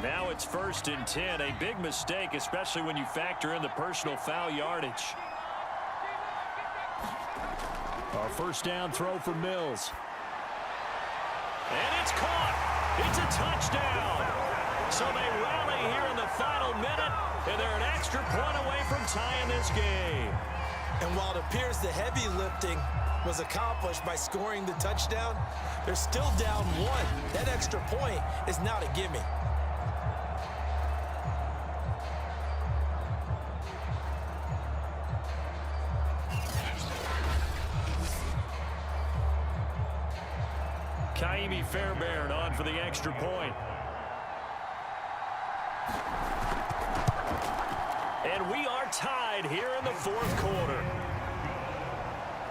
Now it's 1st and 10, a big mistake, especially when you factor in the personal foul yardage. Our 1st down throw for Mills. And it's caught. It's a touchdown. So they rally here in the final minute, and they're an extra point away from tying this game. And while it appears the heavy lifting was accomplished by scoring the touchdown, they're still down 1. That extra point is not a gimme. Kaimi Fairbairn on for the extra point. And we are tied here in the 4th quarter.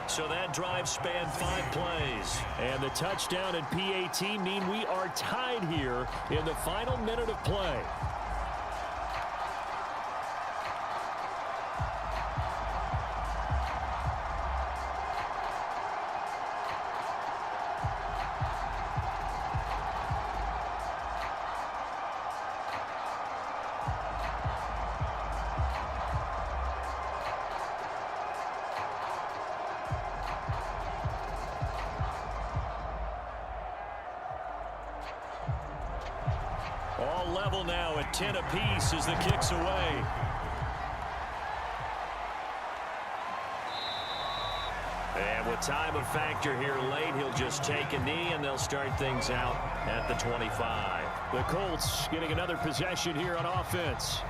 So that drive spanned 5 plays. And the touchdown and PAT mean we are tied here in the final minute of play. All level now at 10 apiece as the kick's away. And with time of factor here late, he'll just take a knee and they'll start things out at the 25. The Colts getting another possession here on offense.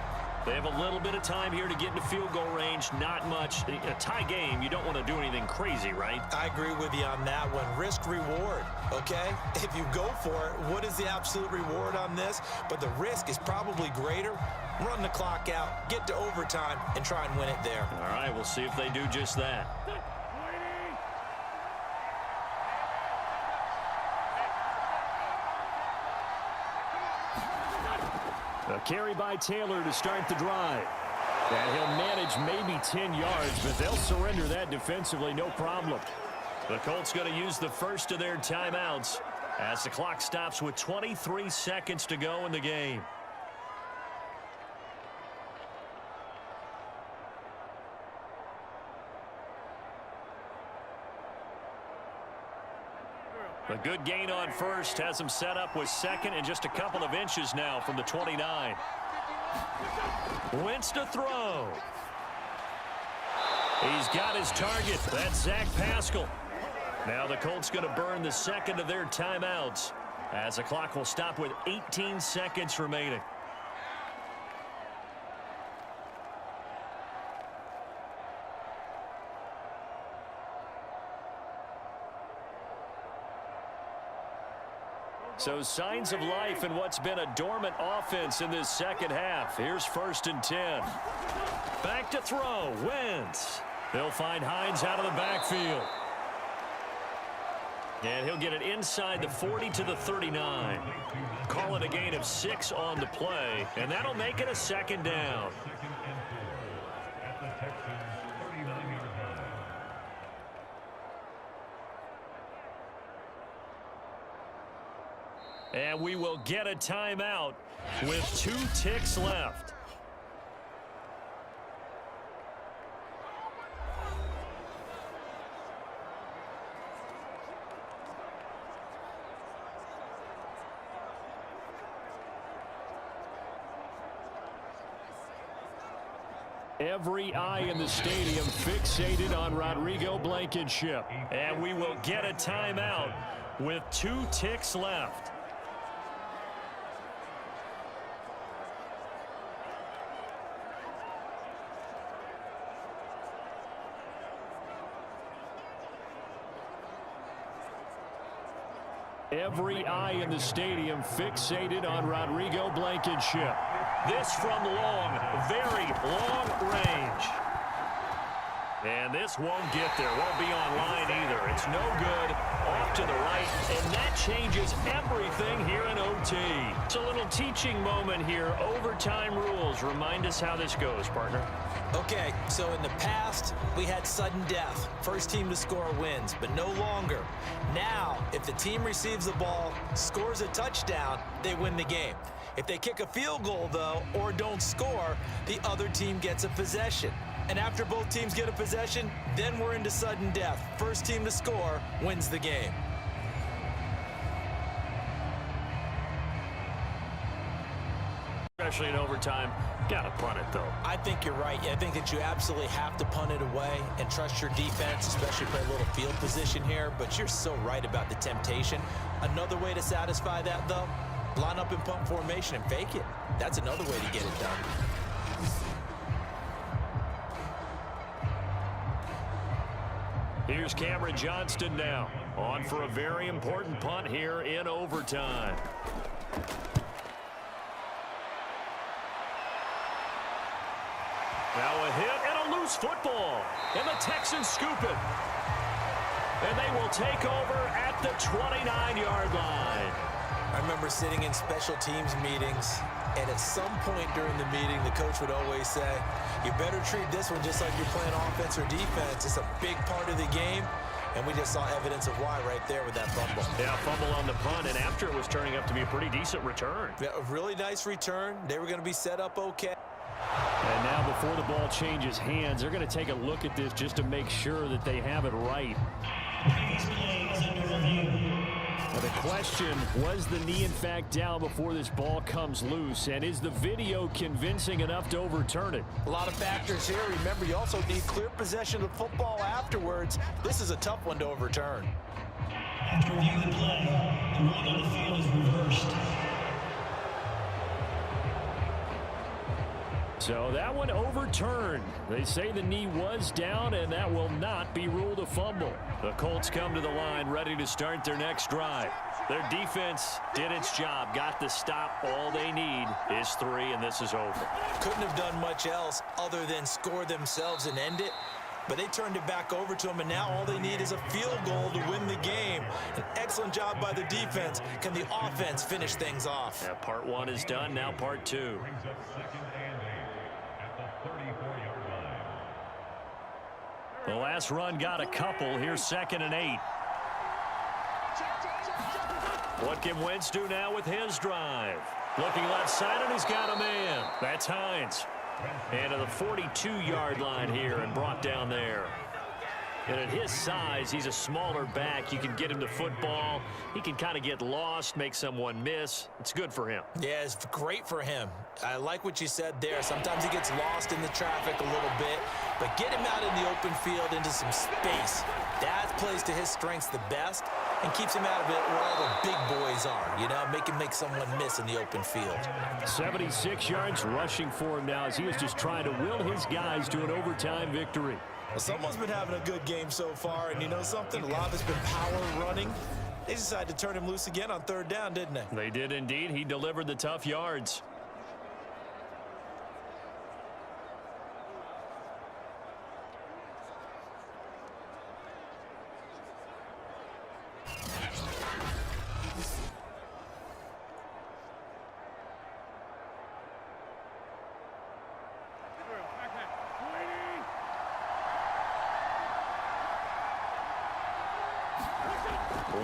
They have a little bit of time here to get into field goal range. Not much. A tie game, you don't want to do anything crazy, right? I agree with you on that one. Risk reward, okay? If you go for it, what is the absolute reward on this? But the risk is probably greater. Run the clock out, get to overtime, and try and win it there. All right, we'll see if they do just that. A carry by Taylor to start the drive. And he'll manage maybe 10 yards, but they'll surrender that defensively, no problem. The Colts going to use the first of their timeouts as the clock stops with 23 seconds to go in the game. A good gain on first has him set up with second and just a couple of inches now from the 29. Wentz to throw. He's got his target. That's Zach Pascal. Now the Colts going to burn the second of their timeouts as the clock will stop with 18 seconds remaining. So signs of life in what's been a dormant offense in this second half. Here's 1st and 10. Back to throw. Wentz. They'll find Hines out of the backfield. And he'll get it inside the 40 to the 39. Call it a gain of 6 on the play, and that'll make it a 2nd down. And we will get a timeout with 2 ticks left. Every eye in the stadium fixated on Rodrigo Blankenship. And we will get a timeout with 2 ticks left. Every eye in the stadium fixated on Rodrigo Blankenship. This from long, very long range. And this won't get there. Won't be online either. It's no good. Off to the right. And that changes everything here in OT. It's a little teaching moment here. Overtime rules. Remind us how this goes, partner. Okay, so in the past, we had sudden death. First team to score wins, but no longer. Now, if the team receives the ball, scores a touchdown, they win the game. If they kick a field goal, though, or don't score, the other team gets a possession. And after both teams get a possession, then we're into sudden death. First team to score wins the game. Especially in overtime, gotta punt it, though. I think you're right. I think that you absolutely have to punt it away and trust your defense, especially for a little field position here. But you're so right about the temptation. Another way to satisfy that, though, line up in punt formation and fake it. That's another way to get it done. Here's Cameron Johnston now, on for a very important punt here in overtime. Now a hit and a loose football, and the Texans scoop it. And they will take over at the 29-yard line. I remember sitting in special teams meetings, and at some point during the meeting, the coach would always say, you better treat this one just like you're playing offense or defense. It's a big part of the game, and we just saw evidence of why right there with that fumble. Yeah, fumble on the punt, and after it was turning up to be a pretty decent return. Yeah, a really nice return. They were going to be set up okay. And now before the ball changes hands, they're going to take a look at this just to make sure that they have it right. Now the question, was the knee in fact down before this ball comes loose? And is the video convincing enough to overturn it? A lot of factors here. Remember, you also need clear possession of the football afterwards. This is a tough one to overturn. After reviewing the play, the ruling on the field is reversed. So that one overturned. They say the knee was down, and that will not be ruled a fumble. The Colts come to the line ready to start their next drive. Their defense did its job, got the stop. All they need is 3, and this is over. Couldn't have done much else other than score themselves and end it. But they turned it back over to them, and now all they need is a field goal to win the game. An excellent job by the defense. Can the offense finish things off? Yeah, part 1 is done, now part 2. The last run got a couple. Here's 2nd and 8. What can Wentz do now with his drive? Looking left side, and he's got a man. That's Hines. And to the 42-yard line here and brought down there. And at his size, he's a smaller back. You can get him to football. He can kind of get lost, make someone miss. It's good for him. Yeah, it's great for him. I like what you said there. Sometimes he gets lost in the traffic a little bit, but get him out in the open field into some space. That's plays to his strengths the best and keeps him out of it where all the big boys are, you know, make someone miss in the open field. 76 yards rushing for him now as he is just trying to will his guys to an overtime victory. Well, someone's been having a good game so far, and you know something? A lot of it's been power running. They decided to turn him loose again on third down, didn't they? They did indeed. He delivered the tough yards.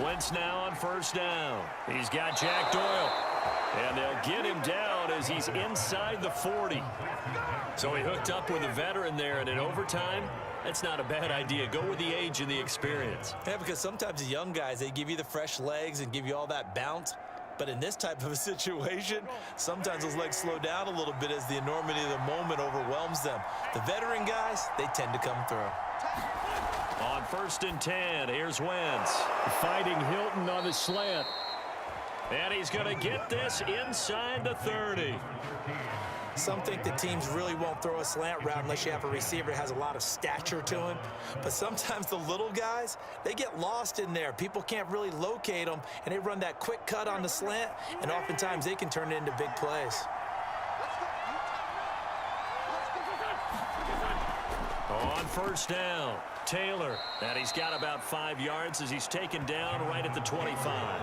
Wentz now on first down. He's got Jack Doyle. And they'll get him down as he's inside the 40. So he hooked up with a veteran there, and in overtime, that's not a bad idea. Go with the age and the experience. Yeah, because sometimes the young guys, they give you the fresh legs and give you all that bounce. But in this type of a situation, sometimes those legs slow down a little bit as the enormity of the moment overwhelms them. The veteran guys, they tend to come through. On first and 10, here's Wentz. Fighting Hilton on the slant. And he's going to get this inside the 30. Some think the teams really won't throw a slant route unless you have a receiver that has a lot of stature to him. But sometimes the little guys, they get lost in there. People can't really locate them, and they run that quick cut on the slant, and oftentimes they can turn it into big plays. On first down, Taylor. And he's got about 5 yards as he's taken down right at the 25.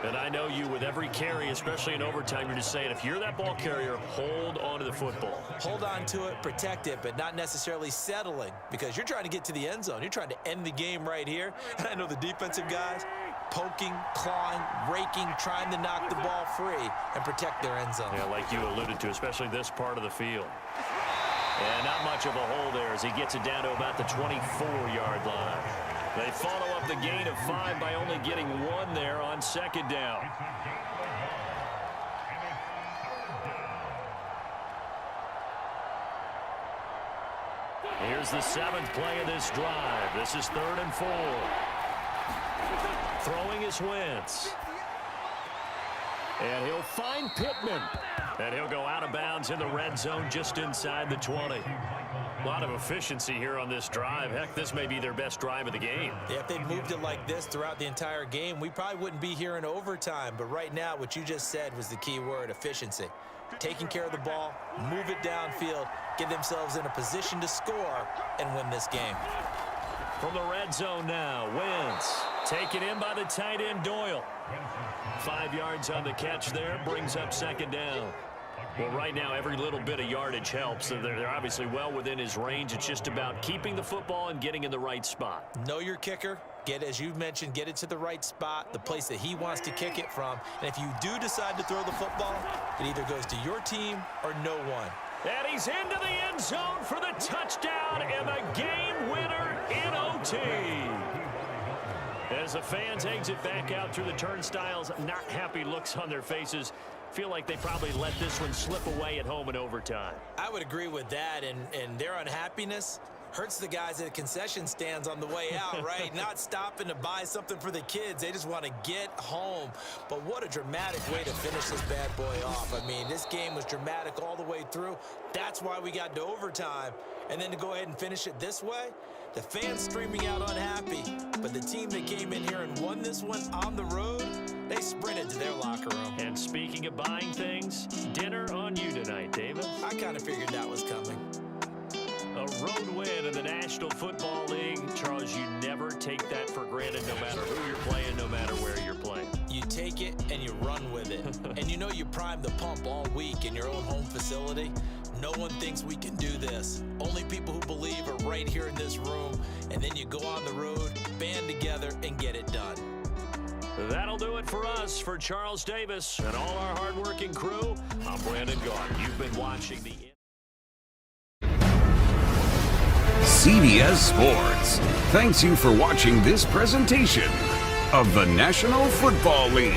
And I know you, with every carry, especially in overtime, you're just saying, if you're that ball carrier, hold on to the football. Hold on to it, protect it, but not necessarily settling, because you're trying to get to the end zone. You're trying to end the game right here. And I know the defensive guys, poking, clawing, raking, trying to knock the ball free and protect their end zone. Yeah, like you alluded to, especially this part of the field. And not much of a hole there as he gets it down to about the 24-yard line. They follow up the gain of 5 by only getting 1 there on second down. Here's the 7th play of this drive. This is 3rd and 4. Throwing is Wentz. And he'll find Pittman. And he'll go out of bounds in the red zone just inside the 20. A lot of efficiency here on this drive. Heck, this may be their best drive of the game. Yeah, if they'd moved it like this throughout the entire game, we probably wouldn't be here in overtime. But right now, what you just said was the key word, efficiency. Taking care of the ball, move it downfield, get themselves in a position to score and win this game. From the red zone now, Wentz taken in by the tight end Doyle. 5 yards on the catch there, brings up second down. Well, right now, every little bit of yardage helps. They're obviously well within his range. It's just about keeping the football and getting in the right spot. Know your kicker. Get, as you mentioned, get it to the right spot, the place that he wants to kick it from. And if you do decide to throw the football, it either goes to your team or no one. And he's into the end zone for the touchdown and the game winner in OT. As the fans exit back out through the turnstiles, not happy looks on their faces. Feel like they probably let this one slip away at home in overtime. I would agree with that, and their unhappiness hurts the guys at the concession stands on the way out, right? Not stopping to buy something for the kids. They just want to get home. But what a dramatic way to finish this bad boy off. I mean, this game was dramatic all the way through. That's why we got to overtime. And then to go ahead and finish it this way, the fans streaming out unhappy. But the team that came in here and won this one on the road, they sprinted to their locker room. And speaking of buying things, dinner on you tonight, David. I kind of figured that was coming. A road win in the National Football League. Charles, you never take that for granted no matter who you're playing, no matter where you're playing. You take it and you run with it. And you know you prime the pump all week in your own home facility. No one thinks we can do this. Only people who believe are right here in this room. And then you go on the road, band together, and get it done. That'll do it for us. For Charles Davis and all our hardworking crew, I'm Brandon Gaunt. You've been watching the CBS Sports thanks you for watching this presentation of the National Football League.